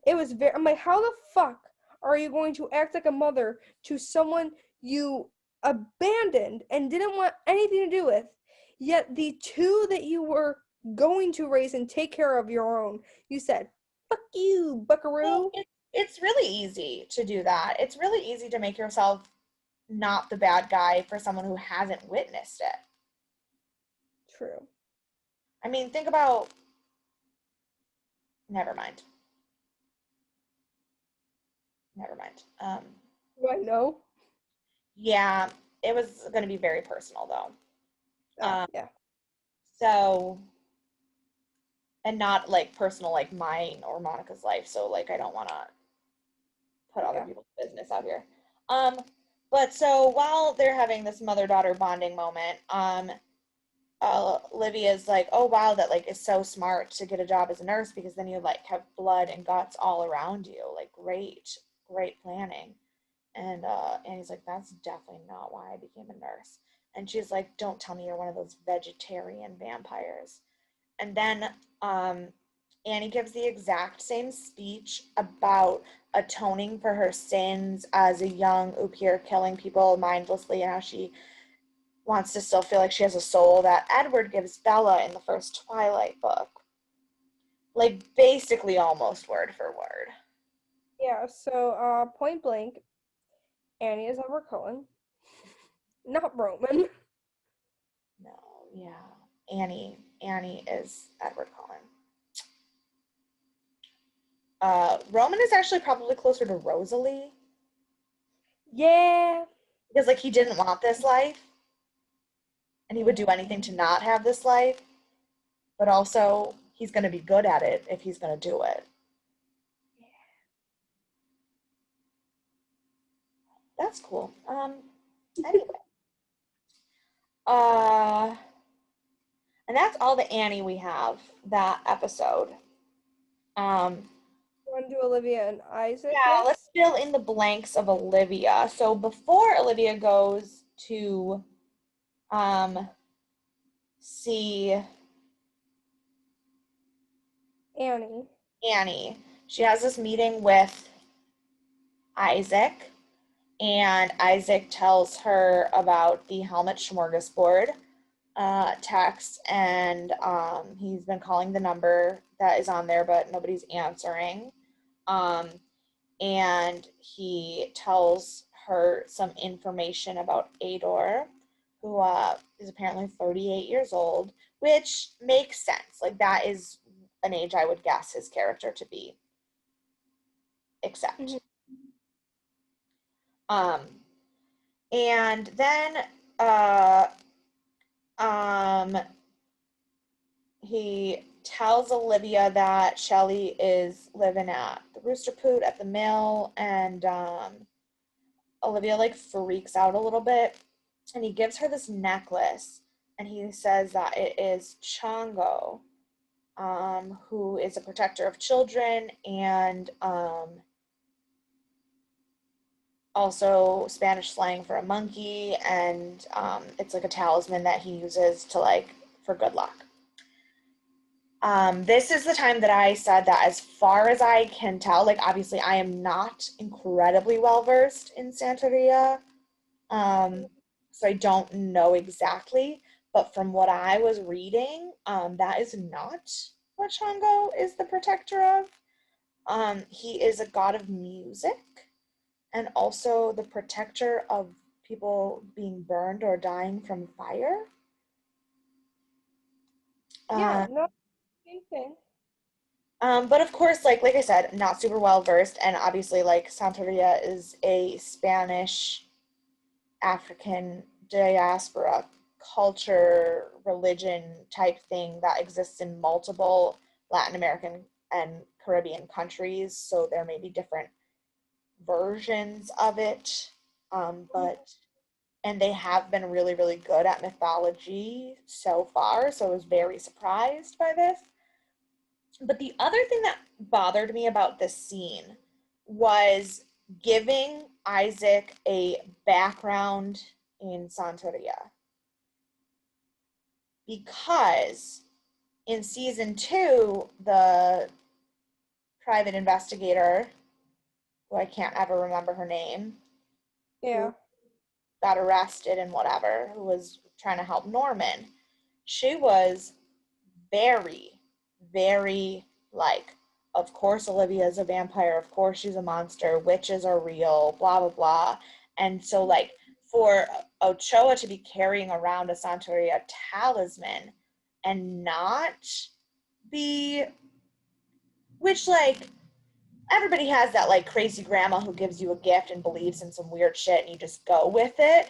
It was very. I'm like, how the fuck are you going to act like a mother to someone you abandoned and didn't want anything to do with? Yet the two that you were going to raise and take care of your own, you said, "Fuck you, Well, Buckaroo." it's really easy to do that. It's really easy to make yourself not the bad guy for someone who hasn't witnessed it. True. I mean, think about, never mind. Never mind. Do I know? Yeah, it was going to be very personal though. Oh Um, yeah. so, and not like personal, like mine or Monica's life. So, like, I don't want to put other Yeah. people's business out here. Um, but so while they're having this mother-daughter bonding moment, Olivia's like, "Oh wow, that like is so smart to get a job as a nurse because then you like have blood and guts all around you. Like, great, great planning." And Annie's like, "That's definitely not why I became a nurse." And she's like, "Don't tell me you're one of those vegetarian vampires." And then Annie gives the exact same speech about atoning for her sins as a young Upir, killing people mindlessly, and how she wants to still feel like she has a soul, that Edward gives Bella in the first Twilight book. Like, basically almost word for word. Yeah. So, point blank, Annie is Edward Cullen, not Roman. No, yeah. Annie. Annie is Edward Cullen. Roman is actually probably closer to Rosalie. Yeah. Because, like, he didn't want this life. And he would do anything to not have this life. But also, he's going to be good at it if he's going to do it. That's cool. Anyway. Uh, and that's all the Annie we have that episode. Want to do Olivia and Isaac Yeah, let's next? fill in the blanks of Olivia. So before Olivia goes to see Annie. Annie, she has this meeting with Isaac, and Isaac tells her about the helmet smorgasbord text, and he's been calling the number that is on there, but nobody's answering. Um, and he tells her some information about Ador, who is apparently 38 years old, which makes sense. Like, that is an age I would guess his character to be, except. Mhm. Um, and then uh, um, he tells Olivia that Shelly is living at the Rooster Poot at the mill, and Olivia like freaks out a little bit, and he gives her this necklace, and he says that it is Chongo, who is a protector of children, and also Spanish slang for a monkey, and it's like a talisman that he uses to like for good luck. This is the time that I said that, as far as I can tell, like, obviously I am not incredibly well versed in Santeria, so I don't know exactly, but from what I was reading, that is not what Shango is the protector of. He is a god of music and also the protector of people being burned or dying from fire. Yeah, Uh, no, same thing. but of course, like I said, not super well versed, and obviously, like, Santeria is a Spanish African diaspora culture, religion type thing that exists in multiple Latin American and Caribbean countries. So there may be different versions of it, but and they have been really, really good at mythology so far. So I was very surprised by this. But the other thing that bothered me about this scene was giving Isaac a background in Santeria. Because in season 2, the private investigator, who I can't ever remember her name, Yeah. who got arrested and whatever, who was trying to help Norman, she was very, very like, of course Olivia's a vampire, of course she's a monster, witches are real, blah blah blah. And so, like, for Ochoa to be carrying around a Santeria talisman and not be, which, like, everybody has that like crazy grandma who gives you a gift and believes in some weird shit and you just go with it,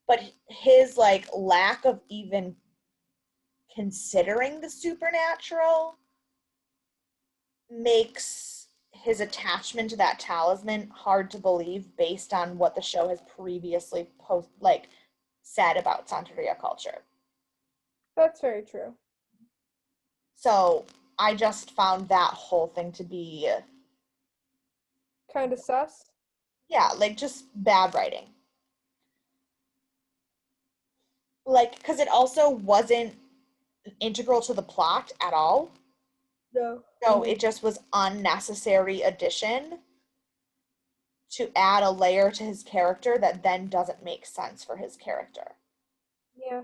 but his like lack of even considering the supernatural makes his attachment to that talisman hard to believe based on what the show has previously said about Santeria culture. That's very true. So I just found that whole thing to be, Kind of sus. yeah, like, just bad writing. Like, because it also wasn't integral to the plot at all. No. So it just was unnecessary addition to add a layer to his character that then doesn't make sense for his character. Yeah.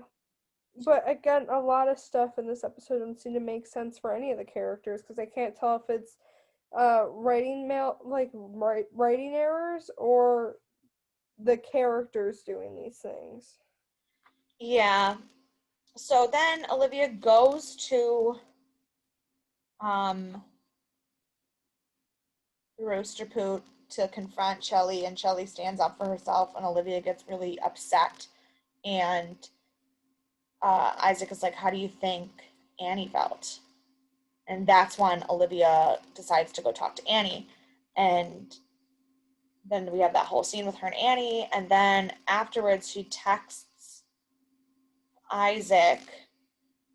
But again, a lot of stuff in this episode doesn't seem to make sense for any of the characters because I can't tell if it's writing errors or the characters doing these things. Yeah. So then Olivia goes to um, the Rooster Poot to confront Shelley, and Shelley stands up for herself, and Olivia gets really upset. And Isaac is like, "How do you think Annie felt?" And that's when Olivia decides to go talk to Annie. And then we have that whole scene with her and Annie. And then afterwards, she texts Isaac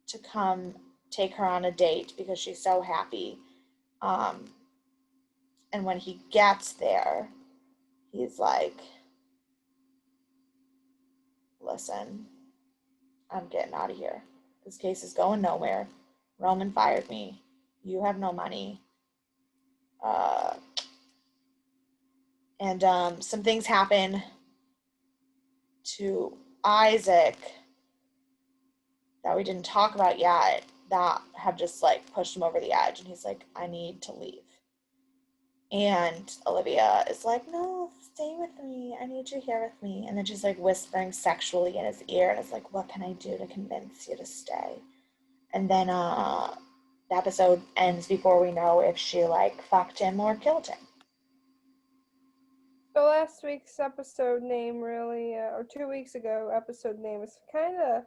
to come take her on a date because she's so happy. Um, and when he gets there, he's like, "Listen, I'm getting out of here. This case is going nowhere. Roman fired me. You have no money. Uh, and some things happen to Isaac that we didn't talk about yet that have just like pushed him over the edge. And he's like, I need to leave." And Olivia is like, "No, stay with me. I need you here with me." And then she's like whispering sexually in his ear and is like, "What can I do to convince you to stay?" And then the episode ends before we know if she like fucked him or killed him. So last week's episode name really, or 2 weeks ago episode name is kind of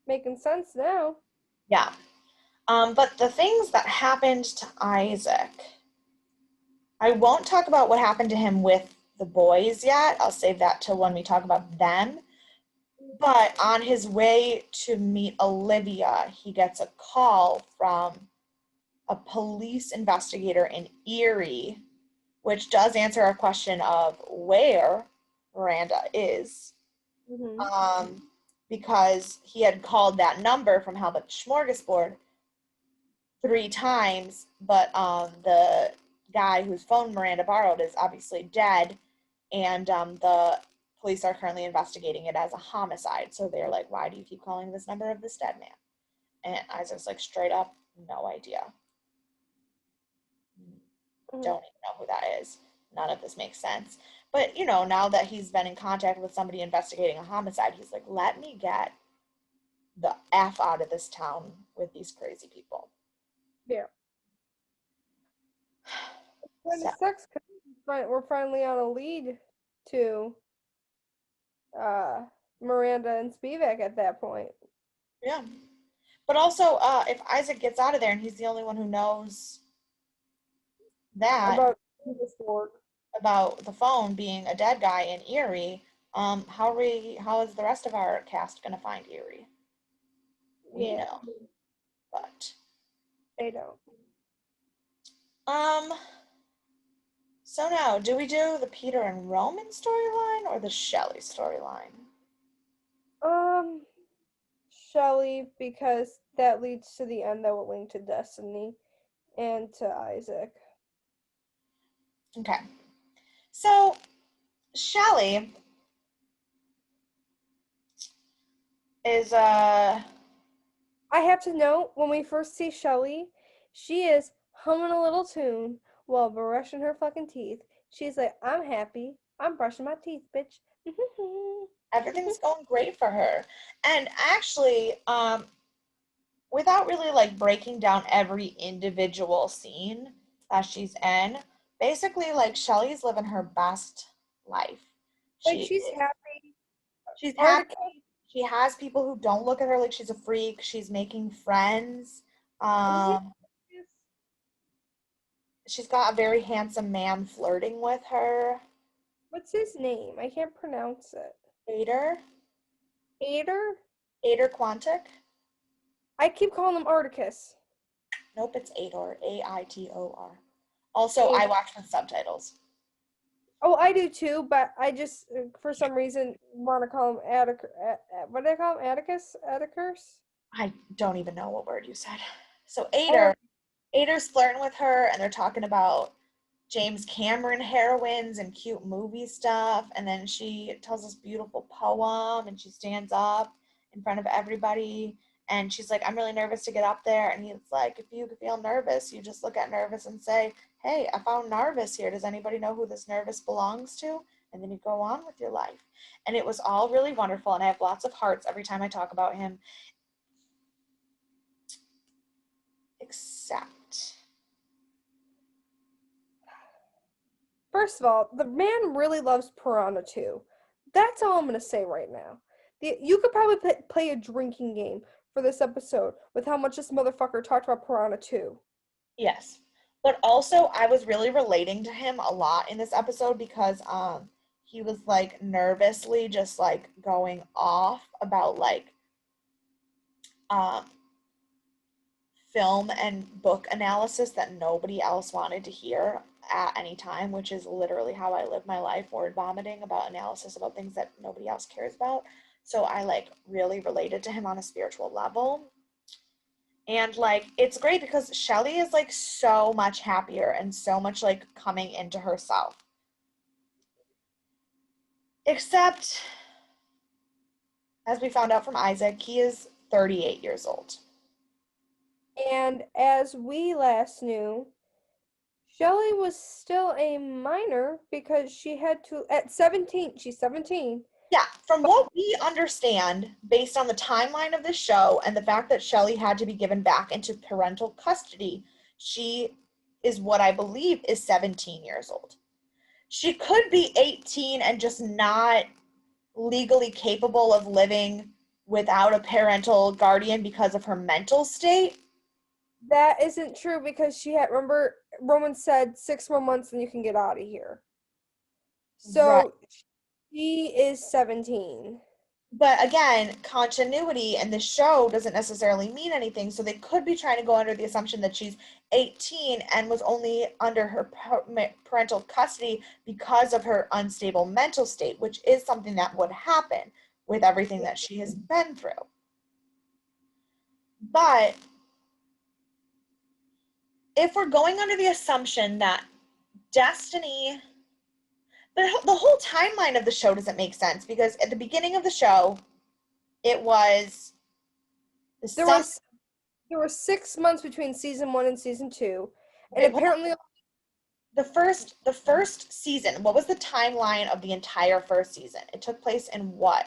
making sense now. Yeah. But the things that happened to Isaac, I won't talk about what happened to him with the boys yet. I'll save that till when we talk about them. But on his way to meet Olivia, he gets a call from a police investigator in Erie, which does answer our question of where Miranda is, um, because he had called that number from Halbert Smorgasbord 3 times, but the guy whose phone Miranda borrowed is obviously dead, and the police are currently investigating it as a homicide. So they're like, "Why do you keep calling this number of this dead man?" And Isaac's like, straight up, no idea. Don't even know who that is. None of this makes sense. But, now that he's been in contact with somebody investigating a homicide, he's like, let me get the F out of this town with these crazy people. Yeah. Kind So, of sucks because we're finally on a lead to uh, Miranda and Spivak at that point. yeah. But also, if Isaac gets out of there and he's the only one who knows that About this work. about the phone being a dead guy in Erie, how is the rest of our cast going to find Erie? We Yeah, know, but they don't. um. So now, do we do the Peter and Roman storyline or the Shelley storyline? Um, Shelley, because that leads to the end that will link to Destiny and to Isaac. Okay. So Shelley is I have to note when we first see Shelley, she is humming a little tune while brushing her fucking teeth. She's like, I'm happy. I'm brushing my teeth, bitch. everything's going great for her. And actually, without really like breaking down every individual scene that she's in, basically like Shelley's living her best life. Like, She she's happy. she's happy. Arctic. She has people who don't look at her like she's a freak. She's making friends. What is he? Um, she's got a very handsome man flirting with her. What's his name? I can't pronounce it. Ader, Ader? Ader Quantic. I keep calling him Articus. Nope, it's Ador, Aitor. Also, I Ader. watch with subtitles. Oh, I do too, but I just, for some reason, want to call him Atticus. What do they call him? Atticus? Atticus? I don't even know what word you said. So Oh, Ader's flirting with her, and they're talking about James Cameron heroines and cute movie stuff. And then she tells this beautiful poem, and she stands up in front of everybody. And she's like, I'm really nervous to get up there. And he's like, if you feel nervous, you just look at Nervous and say, hey, I found Narvis here. Does anybody know who this Nervous belongs to? And then you go on with your life. And it was all really wonderful. And I have lots of hearts every time I talk about him. Except, First of all, the man really loves Piranha 2. That's all I'm going to say right now. You could probably play a drinking game for this episode with how much this motherfucker talked about Piranha 2. yes. But also, I was really relating to him a lot in this episode because he was like nervously just like going off about like um film and book analysis that nobody else wanted to hear at any time, which is literally how I live my life, word vomiting about analysis about things that nobody else cares about. So I like really related to him on a spiritual level. And like it's great because Shelly is like so much happier and so much like coming into herself. Except as we found out from Isaac, he is 38 years old. And as we last knew, Shelley was still a minor because she had to, at 17, she's 17. Yeah, from what we understand, based on the timeline of the show and the fact that Shelley had to be given back into parental custody, she is what I believe is 17 years old. She could be 18 and just not legally capable of living without a parental guardian because of her mental state. That isn't true because she had, remember, Roman said 6 more months and you can get out of here. Right. So she is 17. But again, continuity in the show doesn't necessarily mean anything. So they could be trying to go under the assumption that she's 18 and was only under her parental custody because of her unstable mental state, which is something that would happen with everything that she has been through. But if we're going under the assumption that Destiny, the whole timeline of the show doesn't make sense because at the beginning of the show, it was the There summer. was there were 6 months between season 1 and season 2, and Wait, hold on. apparently The first season, what was the timeline of the entire first season? It took place in what?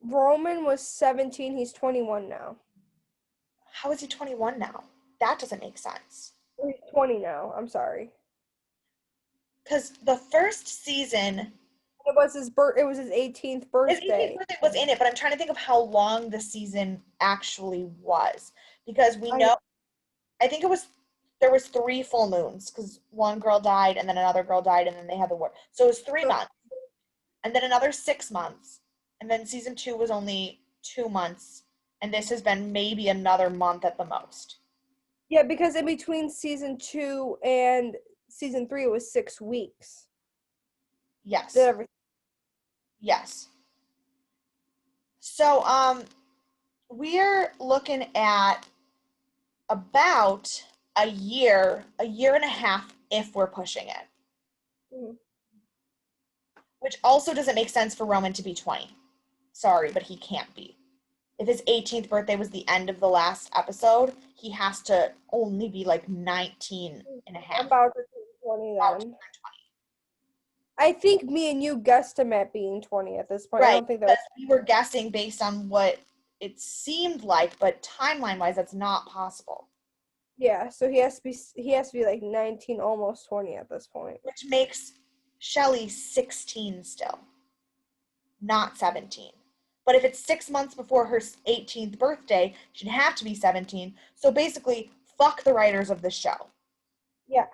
Roman was 17, he's 21 now. How is he 21 now? That doesn't make sense. Or he's 20 now, I'm sorry. Because the first season, It was his 18th his birthday. 18th birthday was in it, but I'm trying to think of how long the season actually was. Because we know, I think there was 3 full moons, because one girl died, and then another girl died, and then they had the war. So it was 3 months, and then another 6 months, and then season 2 was only 2 months, and this has been maybe another month at the most. Yeah, because in between season 2 and season 3 it was 6 weeks. Yes. Did everything. Yes. So we're looking at about a year and a half if we're pushing it. Mhm. Which also doesn't make sense for Roman to be 20. Sorry, but he can't be. If his 18th birthday was the end of the last episode, he has to only be like 19 and a half. About to turn 20 About to then. turn 20. I think me and you guessed him at being 20 at this point. I Right, don't think that because was. we were guessing based on what it seemed like, but timeline-wise, that's not possible. Yeah, so he has to be like 19, almost 20 at this point. Which makes Shelley 16 still, not 17. But if it's 6 months before her 18th birthday, she'd have to be 17. So basically, fuck the writers of the show. Yeah.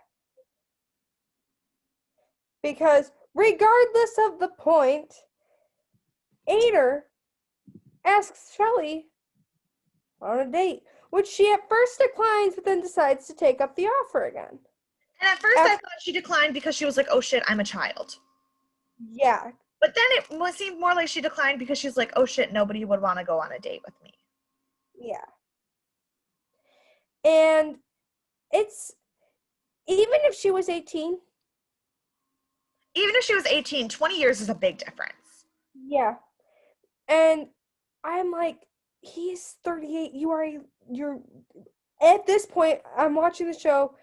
Because regardless of the point, Ader asks Shelley on a date, which she at first declines, but then decides to take up the offer again. And at first I thought she declined because she was like, oh shit, I'm a child. Yeah. But then it seemed more like she declined because she's like, oh shit, nobody would want to go on a date with me. Yeah. And it's, even if she was 18, Even if she was 18, 20 years is a big difference. yeah. And I'm like, he's 38. You're, at this point, I'm watching the show,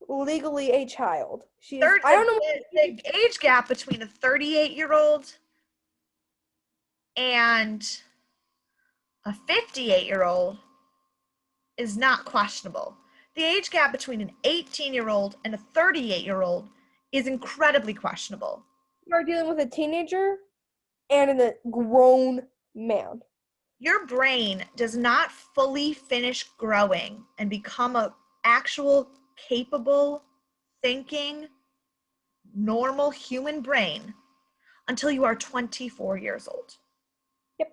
legally a child. I don't know. The age gap between a 38-year-old and A 58-year-old is not questionable. The age gap between an 18-year-old and a 38-year-old is incredibly questionable. You are dealing with a teenager and a grown man. Your brain does not fully finish growing and become an actual capable, thinking, normal human brain until you are 24 years old. Yep.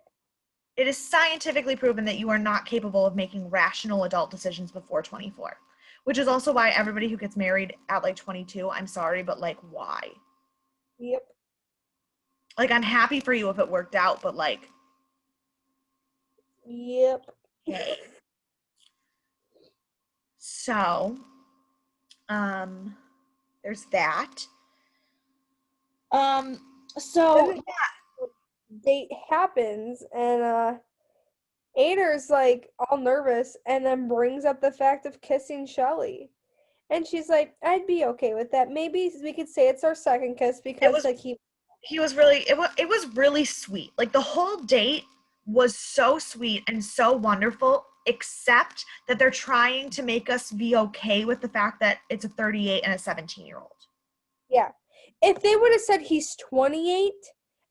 It is scientifically proven that you are not capable of making rational adult decisions before 24, which is also why everybody who gets married at like 22, I'm sorry, but like, why? Yep. Like, I'm happy for you if it worked out, but like, Yep. okay. So, there's that. So Then the date happens and Ader's like all nervous and then brings up the fact of kissing Shelly. And she's like, I'd be okay with that. Maybe we could say it's our second kiss it because was like he was really it was really sweet. Like the whole date was so sweet and so wonderful, except that they're trying to make us be okay with the fact that it's a 38 and a 17-year-old. yeah. If they would have said he's 28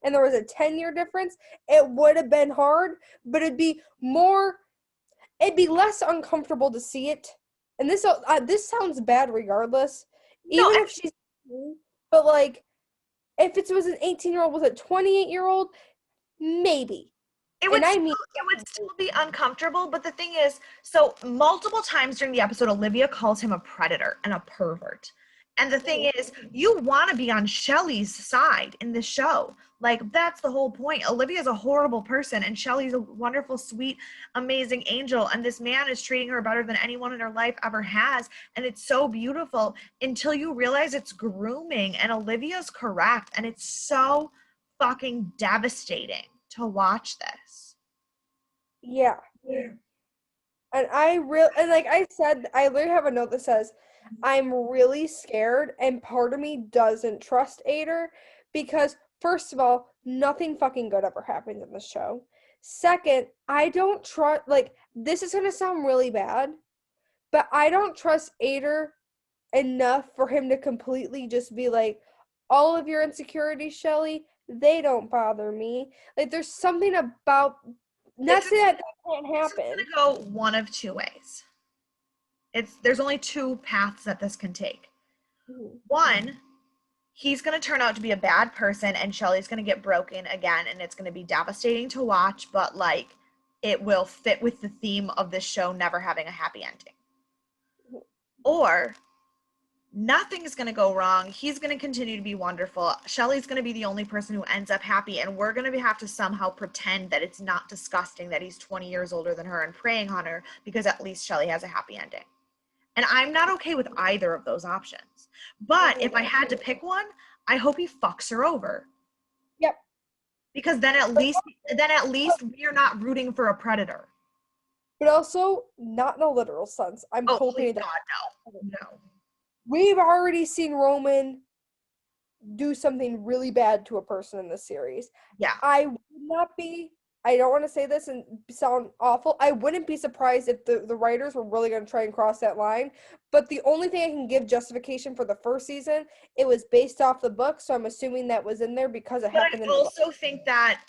and there was a 10-year difference, it would have been hard, but it'd be less uncomfortable to see it. And this sounds bad regardless, No, even if she's, but like if it was an 18-year-old with a 28-year-old, maybe. it And would I still, mean, it would still be uncomfortable, but the thing is, so multiple times during the episode, Olivia calls him a predator and a pervert. And the thing is, you want to be on Shelley's side in the show. Like, that's the whole point. Olivia's a horrible person, and Shelley's a wonderful, sweet, amazing angel. And this man is treating her better than anyone in her life ever has. And it's so beautiful until you realize it's grooming. And Olivia's correct. And it's so fucking devastating to watch this. yeah. And like I said, I literally have a note that says, I'm really scared, and part of me doesn't trust Ader because, first of all, nothing fucking good ever happens in this show. Second, I don't trust, like, this is gonna sound really bad, but I don't trust Ader enough for him to completely just be like, all of your insecurities, Shelly, they don't bother me. Like, there's something about, not This is, saying that can't this is happen. gonna go one of two ways. There's only two paths that this can take. One, he's going to turn out to be a bad person and Shelley's going to get broken again and it's going to be devastating to watch, but like it will fit with the theme of this show never having a happy ending. Or nothing's going to go wrong. He's going to continue to be wonderful. Shelley's going to be the only person who ends up happy, and we're going to have to somehow pretend that it's not disgusting that he's 20 years older than her and preying on her because at least Shelley has a happy ending. And I'm not okay with either of those options. But if I had to pick one, I hope he fucks her over. Yep. Because then at least we're not rooting for a predator. But also, not in a literal sense. I'm Oh, hoping please that God, no. we've already seen Roman do something really bad to a person in this series. Yeah. I don't want to say this and sound awful. I wouldn't be surprised if the writers were really going to try and cross that line. But the only thing I can give justification for the first season, it was based off the book. So I'm assuming that was in there because it happened in I the book. also think that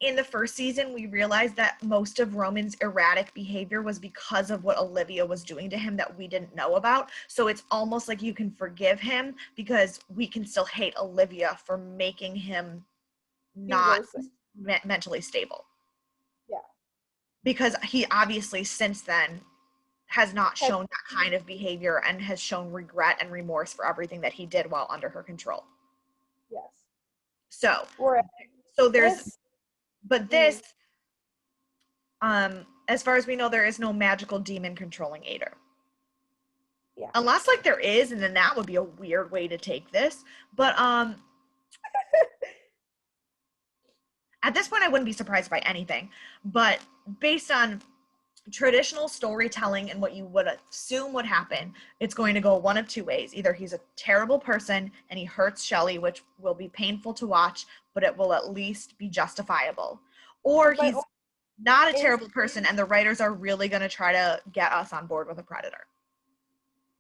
in the first season, we realized that most of Roman's erratic behavior was because of what Olivia was doing to him that we didn't know about. So it's almost like you can forgive him because we can still hate Olivia for making him not mentally stable. Yeah. Because he obviously since then has not shown that kind of behavior and has shown regret and remorse for everything that he did while under her control. Yes. So this, as far as we know, there is no magical demon controlling Ader. Yeah. Unless like there is, and then that would be a weird way to take this. But at this point I wouldn't be surprised by anything. But based on traditional storytelling and what you would assume would happen, it's going to go one of two ways. Either he's a terrible person and he hurts Shelley, which will be painful to watch, but it will at least be justifiable. Or Not a Is terrible person, and the writers are really going to try to get us on board with a predator.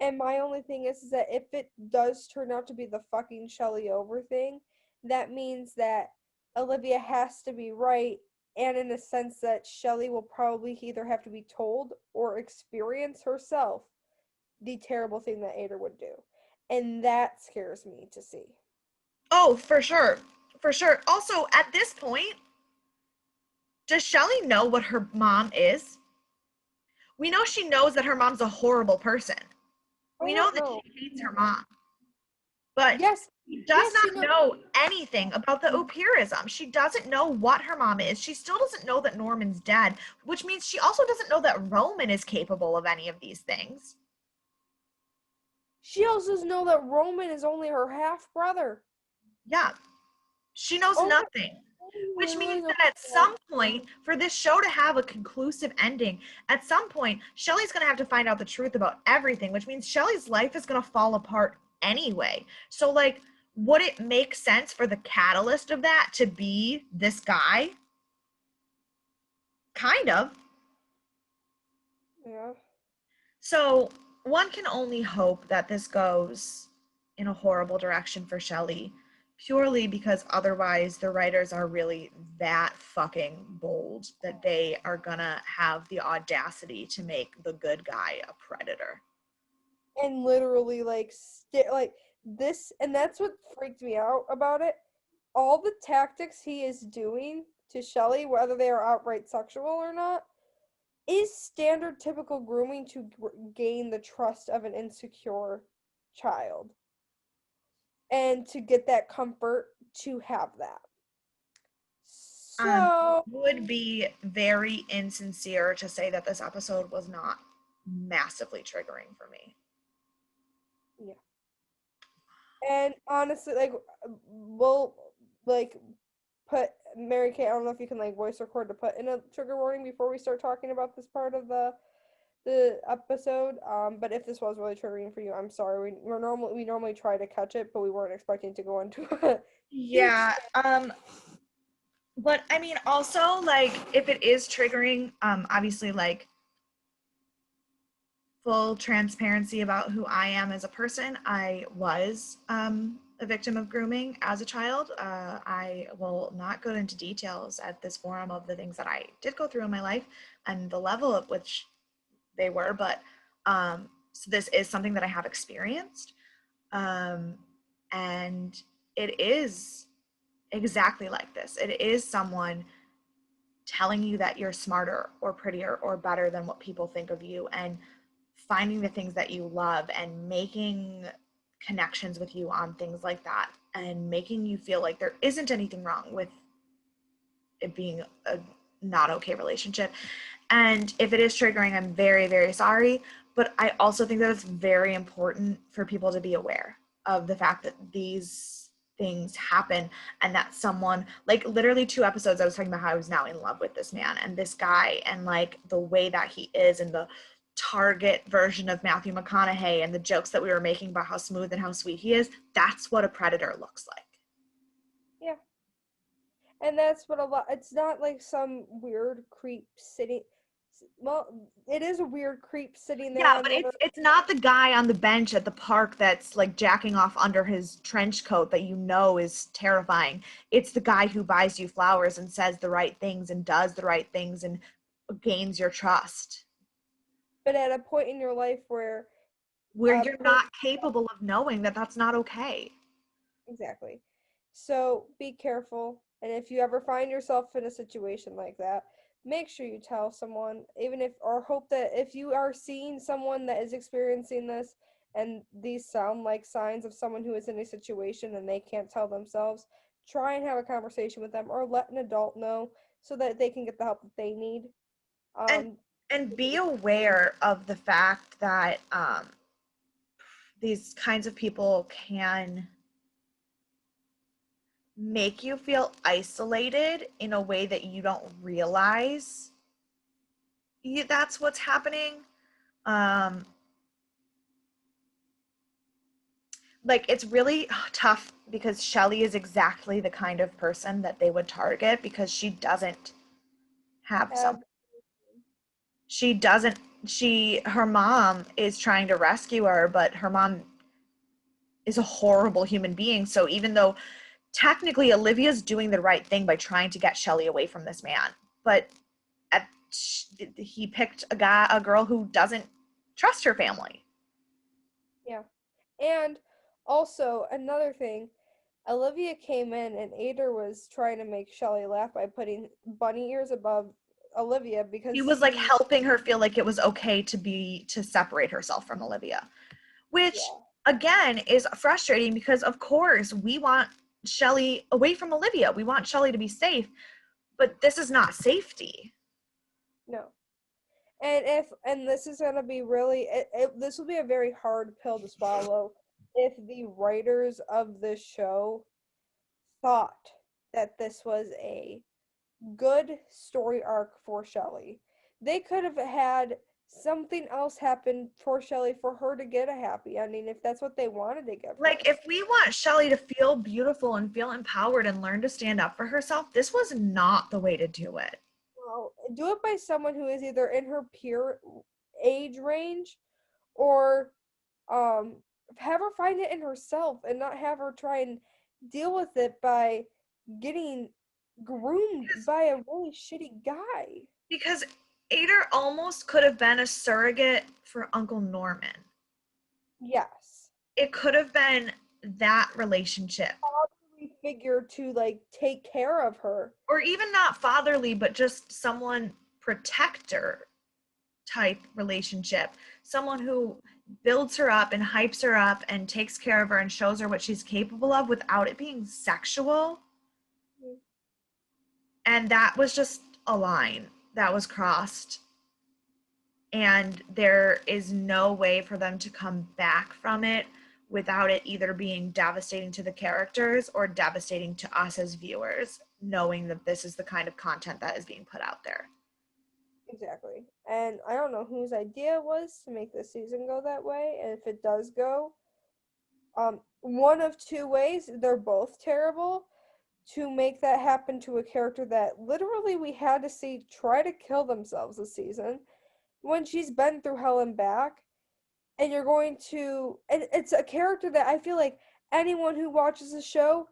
And my only thing is that if it does turn out to be the fucking Shelly over thing, that means that Olivia has to be right, and in a sense that Shelly will probably either have to be told or experience herself the terrible thing that Ada would do. And that scares me to see. Oh, for sure. For sure. Also, at this point, does Shelly know what her mom is? We know she knows that her mom's a horrible person. Oh, We yeah, know that no. she hates her mom. But Yes, she does yes, she not knows. know anything about the Opirism. She doesn't know what her mom is. She still doesn't know that Norman's dead, which means she also doesn't know that Roman is capable of any of these things. She also doesn't know that Roman is only her half brother. Yeah, she knows Oh, nothing. Which means that at some point, for this show to have a conclusive ending, at some point, Shelley's going to have to find out the truth about everything, which means Shelley's life is going to fall apart anyway. So, like, would it make sense for the catalyst of that to be this guy? Kind of. yeah. So, one can only hope that this goes in a horrible direction for Shelley, purely because otherwise the writers are really that fucking bold that they are gonna have the audacity to make the good guy a predator. And literally like this, and that's what freaked me out about it. All the tactics he is doing to Shelly, whether they are outright sexual or not, is standard typical grooming to gain the trust of an insecure child and to get that comfort to have that. It So would be very insincere to say that this episode was not massively triggering for me. yeah. And honestly, like we'll like put Mary Kay, I don't know if you can like voice record to put in a trigger warning before we start talking about this part of the episode. But if this was really triggering for you, I'm sorry. We normally try to catch it, but we weren't expecting to go into a huge. Yeah, but I mean, also, like, if it is triggering, obviously, like, full transparency about who I am as a person, I was a victim of grooming as a child. I will not go into details at this forum of the things that I did go through in my life and the level at which they were, but so this is something that I have experienced. Um, and it is exactly like this. It is someone telling you that you're smarter or prettier or better than what people think of you, and finding the things that you love and making connections with you on things like that, and making you feel like there isn't anything wrong with it being a not okay relationship. And if it is triggering, I'm very, very sorry. But I also think that it's very important for people to be aware of the fact that these things happen, and that someone, like, literally 2 episodes I was talking about how I was now in love with this man and this guy, and like the way that he is, and the target version of Matthew McConaughey, and the jokes that we were making about how smooth and how sweet he is. That's what a predator looks like. Yeah, and that's what a lot. It's not like some weird creep sitting. Well, it is a weird creep sitting there Yeah, on but the other. it's not the guy on the bench at the park that's like jacking off under his trench coat that you know is terrifying. It's the guy who buys you flowers and says the right things and does the right things and gains your trust. But at a point in your life where Where a you're person. not capable of knowing that that's not okay. Exactly. So be careful. And if you ever find yourself in a situation like that, make sure you tell someone, even if, or hope that if you are seeing someone that is experiencing this and these sound like signs of someone who is in a situation and they can't tell themselves, try and have a conversation with them or let an adult know so that they can get the help that they need. And Um, and be aware of the fact that these kinds of people can make you feel isolated in a way that you don't realize that's what's happening. Um, like, it's really tough because Shelley is exactly the kind of person that they would target, because she doesn't have some. Ab- She doesn't, her mom is trying to rescue her, but her mom is a horrible human being. So even though technically Olivia's doing the right thing by trying to get Shelley away from this man, but at, he picked a girl who doesn't trust her family. yeah. And also another thing, Olivia came in and Ader was trying to make Shelley laugh by putting bunny ears above Olivia He because was like he, helping her feel like it was okay to separate herself from Olivia, which yeah, again is frustrating because of course we want Shelley away from Olivia. We want Shelley to be safe, but this is not safety. no. And this is gonna be really this will be a very hard pill to swallow if the writers of this show thought that this was a good story arc for Shelley. They could have had something else happen for Shelley for her to get a happy ending if that's what they wanted to give Like her. if we want Shelley to feel beautiful and feel empowered and learn to stand up for herself, this was not the way to do it. Well, do it by someone who is either in her peer age range or um have her find it in herself and not have her try and deal with it by getting groomed Because, by a really shitty guy. because Ader almost could have been a surrogate for Uncle Norman. Yes. It could have been that relationship. Figure to like take care of her. Or even not fatherly, but just someone protector type relationship. Someone who builds her up and hypes her up and takes care of her and shows her what she's capable of without it being sexual. And that was just a line that was crossed. And there is no way for them to come back from it without it either being devastating to the characters or devastating to us as viewers, knowing that this is the kind of content that is being put out there. Exactly. And I don't know whose idea it was to make this season go that way. And if it does go, one of two ways, they're both terrible. To make that happen to a character that literally we had to see try to kill themselves this season when she's been through hell and back, and you're going to, and it's a character that I feel like anyone who watches the show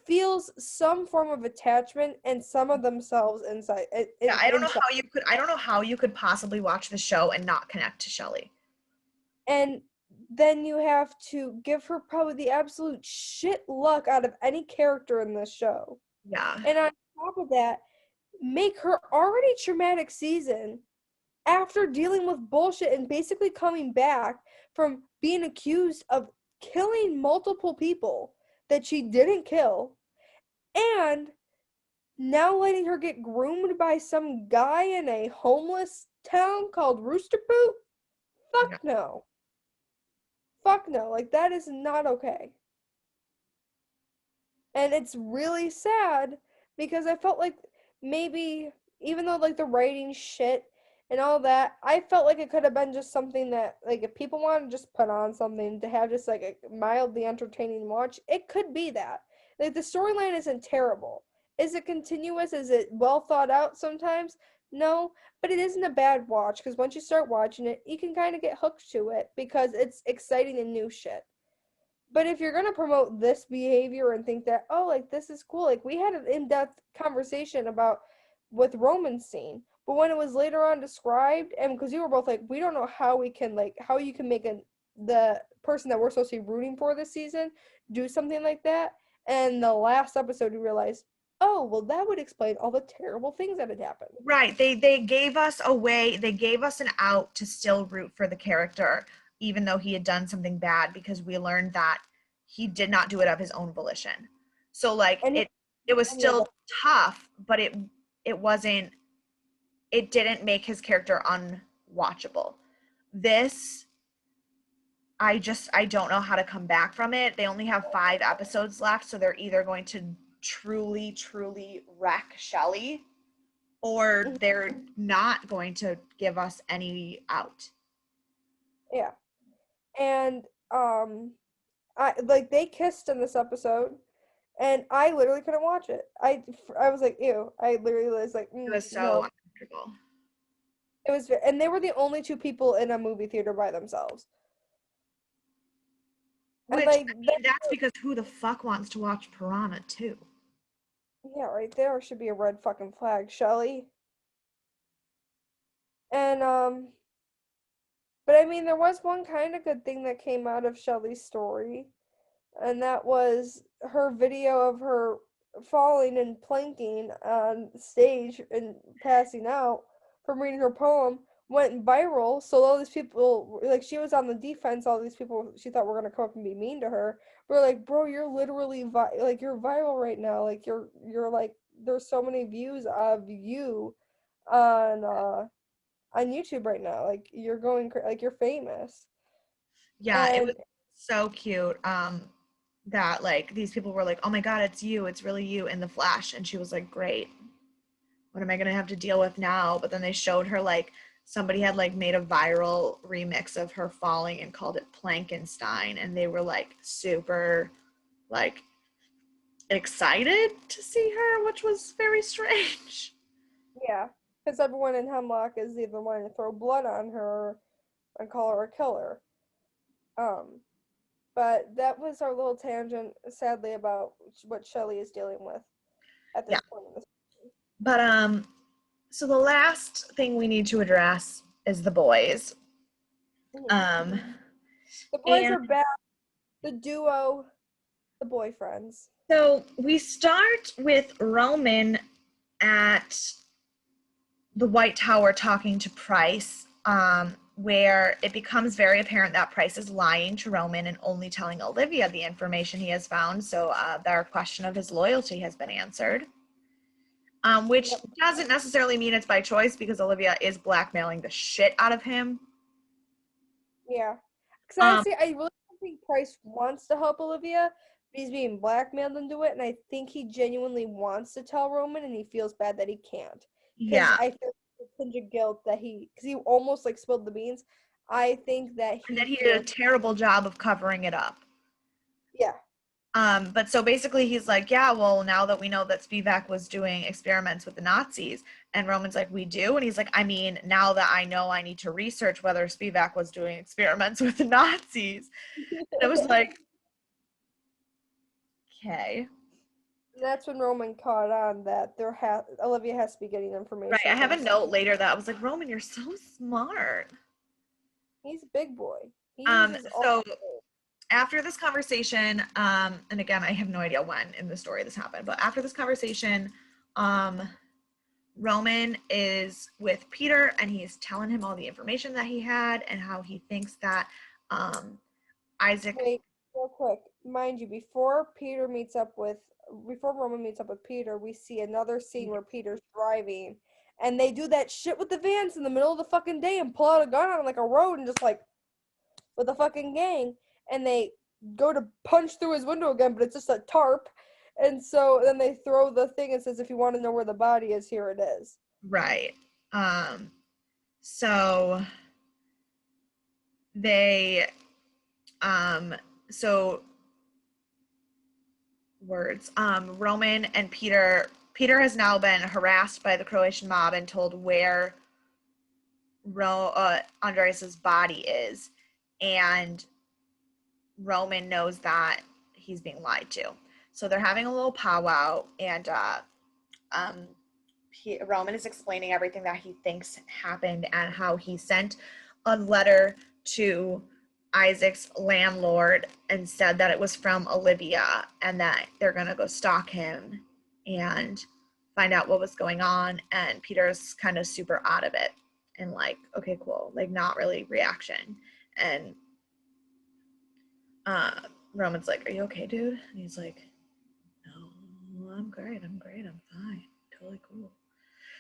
feels some form of attachment and some of themselves inside Yeah, I don't know inside. how you could I don't know how you could possibly watch the show and not connect to Shelley. And then you have to give her probably the absolute shit luck out of any character in this show. Yeah. And on top of that, make her already traumatic season after dealing with bullshit and basically coming back from being accused of killing multiple people that she didn't kill, and now letting her get groomed by some guy in a homeless town called Rooster Poop? Yeah. Fuck no. Fuck no. Like, that is not okay. And it's really sad because I felt like maybe, even though like the writing shit and all that, I felt like it could have been just something that, like, if people want to just put on something to have just like a mildly entertaining watch, it could be that. Like, the storyline isn't terrible. Is it continuous? Is it well thought out sometimes? No, but it isn't a bad watch because once you start watching it, you can kind of get hooked to it because it's exciting and new shit. But if you're gonna promote this behavior and think that, oh, like, this is cool, like, we had an in-depth conversation about with Roman's scene, but when it was later on described, and because you were both like, we don't know how we can, like, how you can make the person that we're supposed to be rooting for this season do something like that, and the last episode you realized, oh, well, that would explain all the terrible things that had happened. Right. They gave us a way, they gave us an out to still root for the character, even though he had done something bad, because we learned that he did not do it of his own volition. So like And it was any of still that. tough, but it wasn't it didn't make his character unwatchable. This I don't know how to come back from it. They only have 5 episodes left, so they're either going to truly wreck Shelley or they're not going to give us any out. Yeah. And I like they kissed in this episode, and I literally couldn't watch it. I was like, ew. I literally was like, It was so no. uncomfortable. It was, and they were the only two people in a movie theater by themselves. And Which, like, I mean, that's because who the fuck wants to watch Piranha 2? yeah, right there should be a red fucking flag, Shelly. And but I mean, there was one kind of good thing that came out of Shelly's story, and that was her video of her falling and planking on stage and passing out from reading her poem went viral. So all these people, like, she was on the defense. All these people she thought were gonna come up and be mean to her. We're like, bro, you're literally like, you're viral right now. Like, you're like, there's so many views of you on on YouTube right now. Like, you're going like, you're famous. Yeah, it was And so cute. That like these people were like, "Oh my God, it's you! It's really you!" in the flash, and she was like, "Great. What am I gonna have to deal with now?" But then they showed her like somebody had like made a viral remix of her falling and called it Plankenstein, and they were like super like excited to see her, which was very strange. yeah, because everyone in Hemlock is either wanting to throw blood on her and call her a killer. Um, but that was our little tangent, sadly, about what Shelley is dealing with at Yeah. this point in this. But so the last thing we need to address is the boys. Mhm. Um The boys and are back. The duo, the boyfriends. so we start with Roman at the White Tower talking to Price, where it becomes very apparent that Price is lying to Roman and only telling Olivia the information he has found. So their question of his loyalty has been answered, which Yep. doesn't necessarily mean it's by choice because Olivia is blackmailing the shit out of him. Yeah. Because Um, honestly, I really don't think Price wants to help Olivia, but he's being blackmailed into it, and I think he genuinely wants to tell Roman, and he feels bad that he can't. Because yeah, I feel a tinge of guilt that because he almost like spilled the beans. I think that and then he he did a feels, terrible job of covering it up. yeah, But so basically he's like, yeah, well, now that we know that Spivak was doing experiments with the Nazis, and Roman's like, we do? And he's like, I mean, now that I know, I need to research whether Spivak was doing experiments with the Nazis. And it was like, okay. that's when Roman caught on that Olivia has to be getting Right. information I have from a note later that I was like, Roman, you're so smart. he's a big boy. He Um, uses all. so after this conversation, and again, I have no idea when in the story this happened, but after this conversation, um, Roman is with Peter and he's telling him all the information that he had and how he thinks that Isaac. Wait, real quick. Mind you, before Roman meets up with Peter, we see another scene where Peter's driving and they do that shit with the vans in the middle of the fucking day and pull out a gun on like a road and just like with a fucking gang and they go to punch through his window again, but it's just a tarp. And so then they throw the thing and says, if you want to know where the body is, here it is. Right. Um, so they, um, so words, Roman and Peter has now been harassed by the Croatian mob and told where Andreas's body is. And Roman knows that he's being lied to. So they're having a little powwow, and um, Roman is explaining everything that he thinks happened and how he sent a letter to Isaac's landlord and said that it was from Olivia and that they're going to go stalk him and find out what was going on. And Peter's kind of super out of it and like, okay, cool, like not really reaction. And uh, Roman's like, are you okay, dude? And he's like, no, I'm great. I'm great. I'm fine. Totally cool.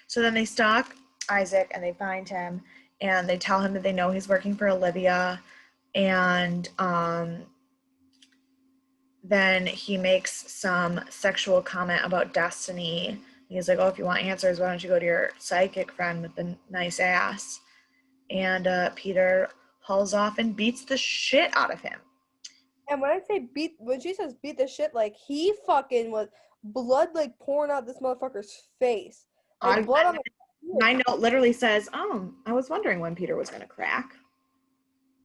So then they stalk Isaac and they find him and they tell him that they know he's working for Olivia. And then he makes some sexual comment about Destiny. He's like, oh, if you want answers, why don't you go to your psychic friend with the nice ass? And Peter hauls off and beats the shit out of him. And when I say beat, when she says beat the shit, like he fucking was blood like pouring out this motherfucker's face, like blood on the. My note literally says, I was wondering when Peter was going to crack.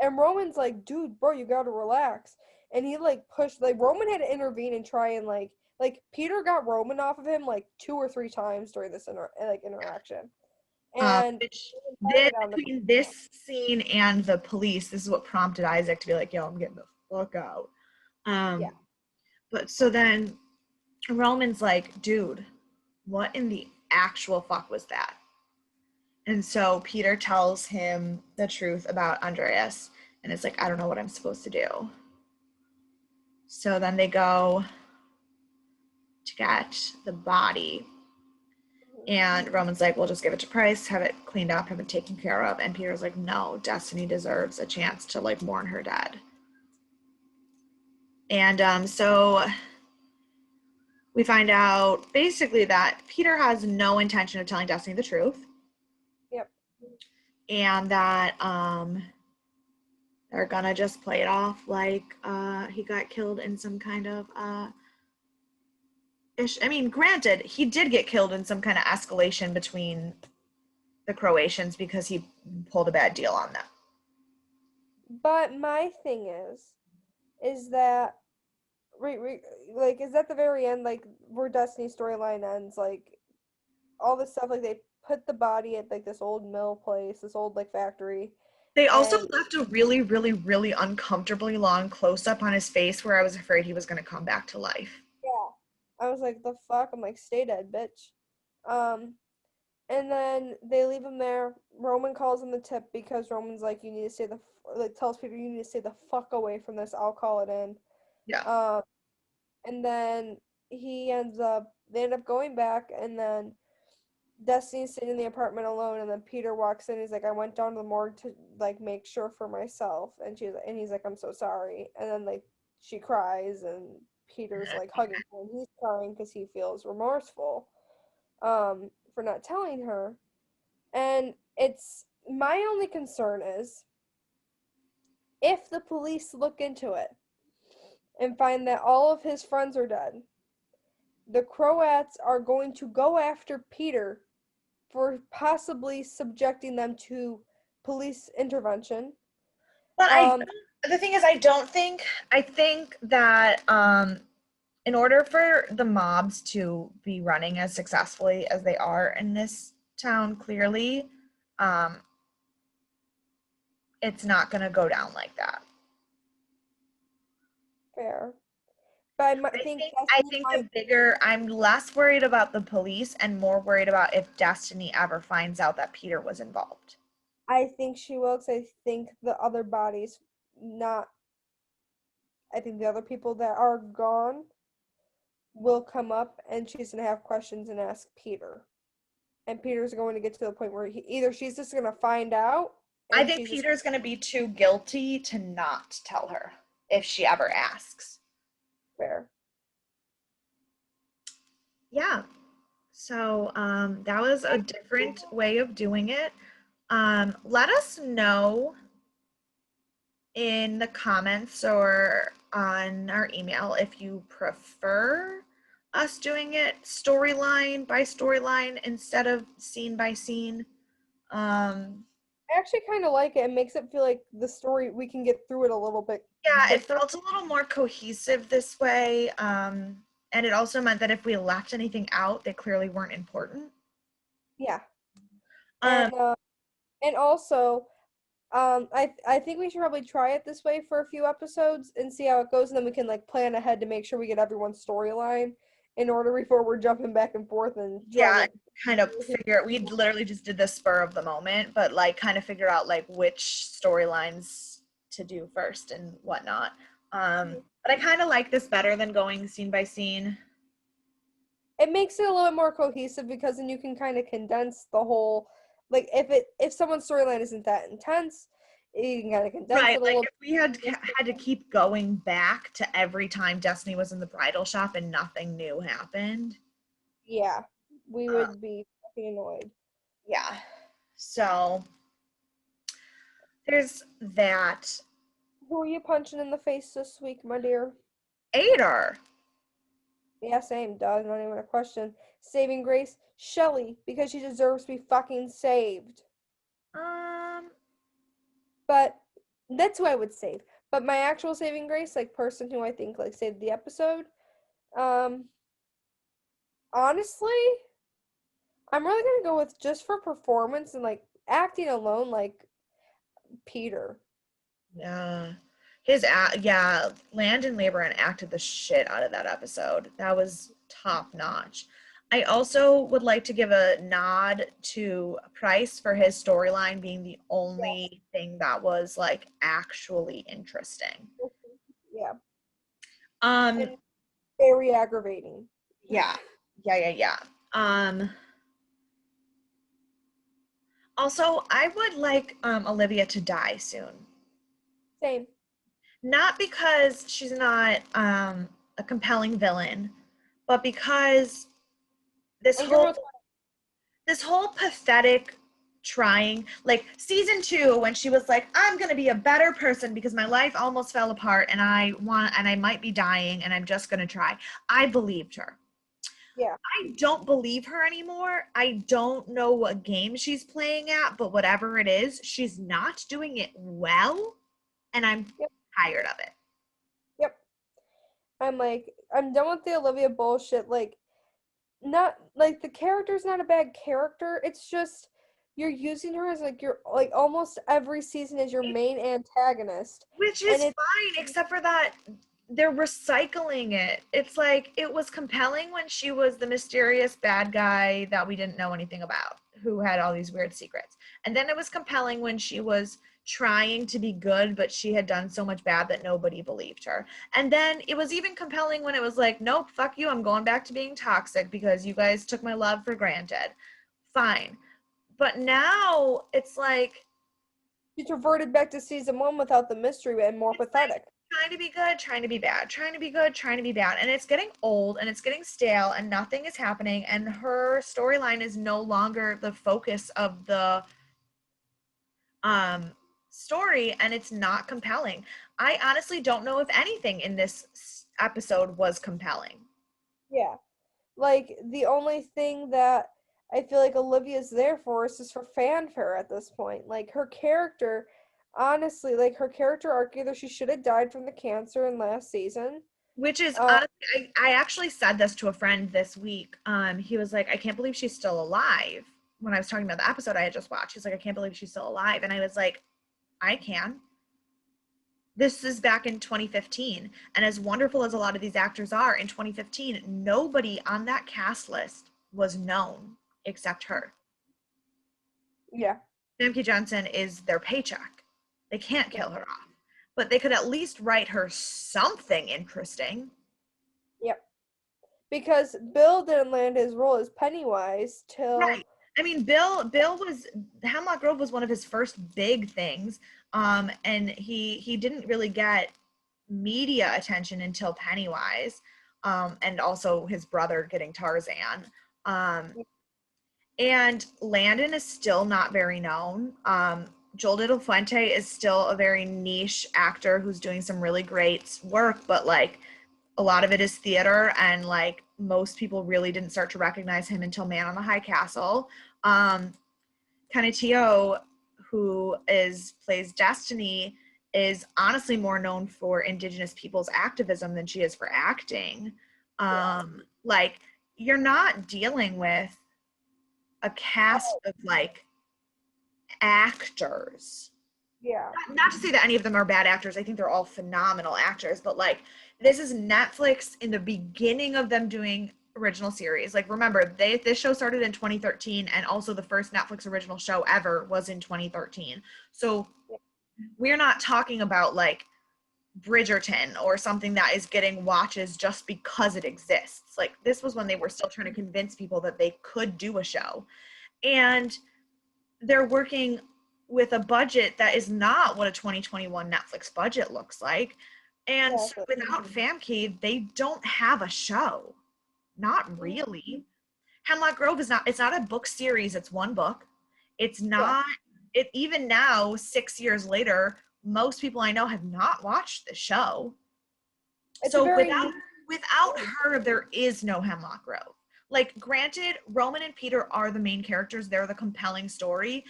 And Roman's like, dude, bro, you gotta relax. And he like pushed, like Roman had to intervene and try and like Peter got Roman off of him like 2 or 3 times during this interaction. And Which finally then got him to between this scene and the police, this is what prompted Isaac to be like, yo, I'm getting the fuck out. yeah. But so then Roman's like, dude, what in the actual fuck was that? And so Peter tells him the truth about Andreas, and it's like, I don't know what I'm supposed to do. So then they go to get the body, and Roman's like, we'll just give it to Price, have it cleaned up, have it taken care of. And Peter's like, no, Destiny deserves a chance to like mourn her dead. And so we find out basically that Peter has no intention of telling Destiny the truth. Yep. And that they're gonna just play it off like he got killed in some kind of I mean, granted, he did get killed in some kind of escalation between the Croatians because he pulled a bad deal on them. But my thing is that like is at the very end, like where Destiny's storyline ends, like all this stuff, like they put the body at like this old mill place, this old like factory. They also And left a really, really, really uncomfortably long close up on his face where I was afraid he was going to come back to life. yeah, I was like, the fuck? I'm like, stay dead, bitch. Um, and then they leave him there. Roman calls him the tip because Roman's like, you need to stay like tells Peter, you need to stay the fuck away from this. I'll call it in. Yeah. Um, and then they end up going back, and then Destiny's sitting in the apartment alone, and then Peter walks in. He's like, I went down to the morgue to like make sure for myself, and he's like, I'm so sorry. And then like she cries, and Peter's like hugging her, and he's crying because he feels remorseful, for not telling her. And it's my only concern is if the police look into it and find that all of his friends are dead, the Croats are going to go after Peter for possibly subjecting them to police intervention. But Um, the thing is, I think that in order for the mobs to be running as successfully as they are in this town, clearly, um, it's not going to go down like that. fair. But I I think think I Destiny think might. the bigger I'm less worried about the police and more worried about if Destiny ever finds out that Peter was involved. I think she will, because I think the other bodies, not. I think the other people that are gone will come up, and she's gonna have questions and ask Peter. And Peter's going to get to the point where either she's just gonna find out, I and think she's just Peter's going to be too guilty to not tell her if she ever asks. fair. Yeah. So that was a different way of doing it. Let us know in the comments or on our email if you prefer us doing it storyline by storyline instead of scene by scene. I actually kind of like it. It makes it feel like the story, we can get through it a little bit Yeah, it quicker. felt a little more cohesive this way. And it also meant that if we left anything out, they clearly weren't important. Yeah. Um, And also, I think we should probably try it this way for a few episodes and see how it goes, and then we can like plan ahead to make sure we get everyone's storyline in order before we're jumping back and forth and trying yeah, to. kind of figure we literally just did the spur of the moment, but like kind of figure out like which storylines to do first and whatnot. But I kind of like this better than going scene by scene. It makes it a little bit more cohesive because then you can kind of condense the whole. Like if someone's storyline isn't that intense, you can kind of condense Right, it a like little. if we had to keep going back to every time Destiny was in the bridal shop and nothing new happened. Yeah, we Uh, would be fucking annoyed. yeah. So there's that. Who are you punching in the face this week, my dear? Ader. Yeah, same, dog. Not even a question. Saving Grace, Shelly, because she deserves to be fucking saved. Um, But that's who I would save. But my actual saving grace, like person who I think like saved the episode, um, honestly, I'm really gonna go with just for performance and like acting alone, like Peter. yeah. Yeah, Landon Laboran acted the shit out of that episode. That was top notch. I also would like to give a nod to Price for his storyline being the Yes. only thing that was like actually interesting. Yeah. Um, And very aggravating. yeah. Yeah. Um, Also, I would like Olivia to die soon. Same. Not because she's not a compelling villain, but because this I'm gonna whole go. this whole pathetic trying, like season 2 when she was like, I'm going to be a better person because my life almost fell apart and I might be dying and I'm just going to try. I believed her. Yeah. I don't believe her anymore. I don't know what game she's playing at, but whatever it is, she's not doing it well, and I'm Yep. tired of it. Yep. I'm done with the Olivia bullshit. Like, not like the character's not a bad character. It's just you're using her as like your like almost every season as your main antagonist, Which and is it's fine, except for that they're recycling it. It's like it was compelling when she was the mysterious bad guy that we didn't know anything about, who had all these weird secrets. And then it was compelling when she was trying to be good, but she had done so much bad that nobody believed her. And then it was even compelling when it was like, nope, fuck you, I'm going back to being toxic because you guys took my love for granted. Fine. But now it's like, she's reverted back to season one without the mystery and more it's like pathetic. trying to be good, trying to be bad, trying to be good, trying to be bad. And it's getting old and it's getting stale and nothing is happening. And her storyline is no longer the focus of the um story and it's not compelling. I honestly don't know if anything in this episode was compelling. Yeah. Like the only thing that I feel like Olivia's there for is just for fanfare at this point. Like her character, honestly, like her character arc, either she should have died from the cancer in last season. Which is Uh, honestly, I actually said this to a friend this week. He was like, I can't believe she's still alive. When I was talking about the episode I had just watched, he's like, I can't believe she's still alive. And I was like, I can. This is back in 2015. And as wonderful as a lot of these actors are, in 2015, nobody on that cast list was known except her. yeah, Famke Johnson is their paycheck. They can't yeah, kill her off. But they could at least write her something interesting. yep. Because Bill didn't land his role as Pennywise Right. till I mean, Bill was Hemlock Grove was one of his first big things. And he didn't really get media attention until Pennywise, and also his brother getting Tarzan. Um, and Landon is still not very known. Joel Little Fuente is still a very niche actor who's doing some really great work, but like a lot of it is theater, and like most people really didn't start to recognize him until Man on the High Castle. Um, Kanetio, who is plays Destiny, is honestly more known for Indigenous people's activism than she is for acting. yeah, Like you're not dealing with a cast oh, of like actors. yeah, Not to say that any of them are bad actors. I think they're all phenomenal actors, but like this is Netflix in the beginning of them doing original series. Like remember, this show started in 2013 and also the first Netflix original show ever was in 2013. So yeah, we're not talking about like Bridgerton or something that is getting watches just because it exists. Like this was when they were still trying to convince people that they could do a show. And they're working with a budget that is not what a 2021 Netflix budget looks like. And so exactly. without Famke, they don't have a show. Not Mm, really. Hemlock Grove is not, it's not a book series, it's one book. It's yeah, not, it even now, 6 years later, most people I know have not watched the show. It's So a very without her, there is no Hemlock Grove. Like, granted, Roman and Peter are the main characters. They're the compelling story.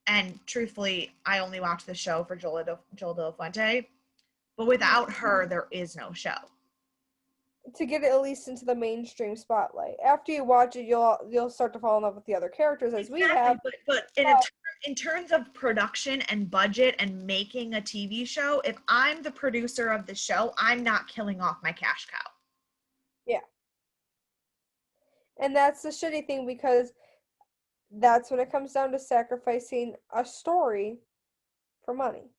And truthfully, I only watched the show for Joel de la Fuente. But without her, there is no show. to get it at least into the mainstream spotlight. After you watch it, you'll start to fall in love with the other characters as we have. But in terms of production and budget and making a TV show, if I'm the producer of the show, I'm not killing off my cash cow. Yeah. And that's the shitty thing, because that's when it comes down to sacrificing a story for money.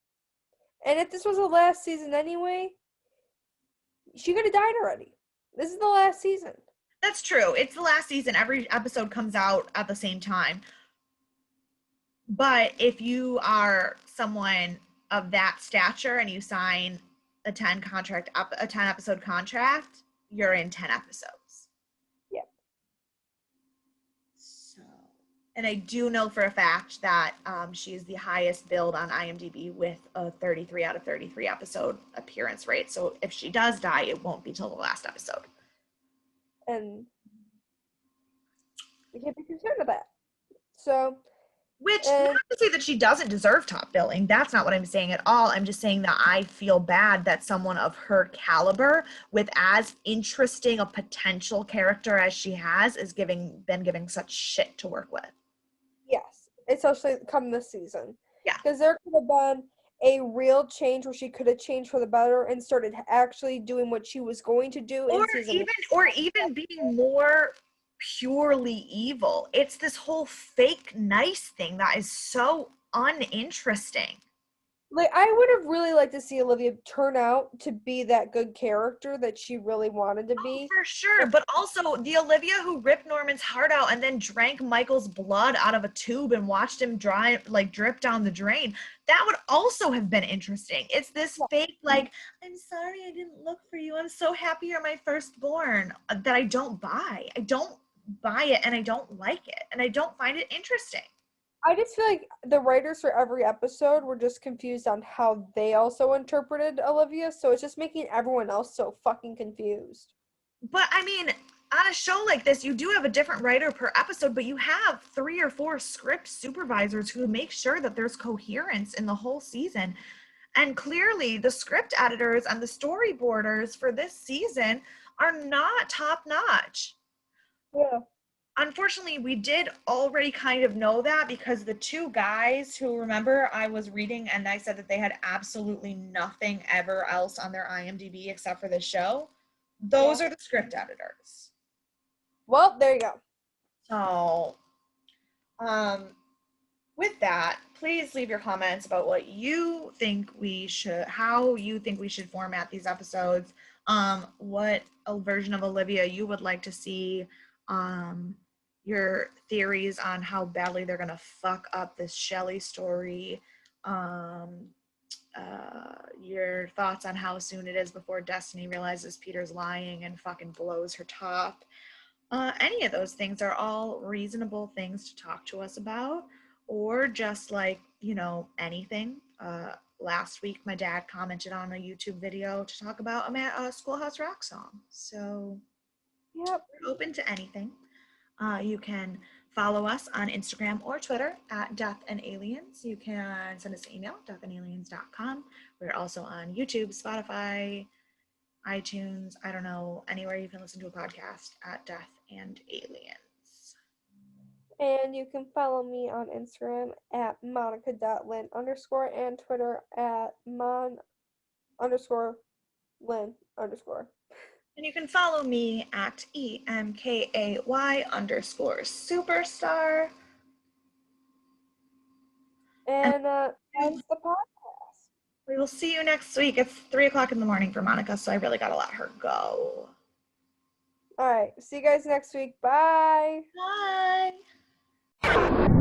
And if this was the last season anyway, she could have died already. This is the last season. That's true. It's the last season. Every episode comes out at the same time. But if you are someone of that stature and you sign a 10 episode contract, you're in 10 episodes. Yep. So, and I do know for a fact that she is the highest billed on IMDb with a 33 out of 33 episode appearance rate. So if she does die, it won't be till the last episode. And we can't be concerned with that. So, which, not to say that she doesn't deserve top billing. That's not what I'm saying at all. I'm just saying that I feel bad that someone of her caliber, with as interesting a potential character as she has, is been giving such shit to work with. Yes, especially come this season. Yeah. Because there could have been a real change where she could have changed for the better and started actually doing what she was going to do in season or even being more purely evil. It's this whole fake nice thing that is so uninteresting. Like, I would have really liked to see Olivia turn out to be that good character that she really wanted to be. For sure, but also the Olivia who ripped Norman's heart out and then drank Michael's blood out of a tube and watched him drip down the drain. That would also have been interesting. It's this fake, like, I'm sorry I didn't look for you. I'm so happy you're my firstborn, that I don't buy. I don't buy it, and I don't like it, and I don't find it interesting. I just feel like the writers for every episode were just confused on how they also interpreted Olivia, so it's just making everyone else so fucking confused. But I mean, on a show like this, you do have a different writer per episode, but you have 3 or 4 script supervisors who make sure that there's coherence in the whole season. And clearly, the script editors and the storyboarders for this season are not top-notch. Yeah. Unfortunately, we did already kind of know that, because the 2 guys who, remember, I was reading and I said that they had absolutely nothing ever else on their IMDb except for this show, those are the script editors. Well, there you go. So, with that, please leave your comments about what you think how you think we should format these episodes, what a version of Olivia you would like to see, your theories on how badly they're gonna fuck up this Shelley story, your thoughts on how soon it is before Destiny realizes Peter's lying and fucking blows her top. Any of those things are all reasonable things to talk to us about, or just anything. Last week, my dad commented on a YouTube video to talk about a Schoolhouse Rock song. So, yep, we're open to anything. You can follow us on Instagram or Twitter at Death and Aliens. You can send us an email, deathandaliens.com. We're also on YouTube, Spotify, iTunes, I don't know, anywhere you can listen to a podcast at Death and Aliens. And you can follow me on Instagram at monica.lynn_ and Twitter at mon_lynn_. And you can follow me at EMKAY_superstar. And that's the podcast. We will see you next week. It's 3:00 in the morning for Monica, so I really gotta let her go. All right. See you guys next week. Bye. Bye.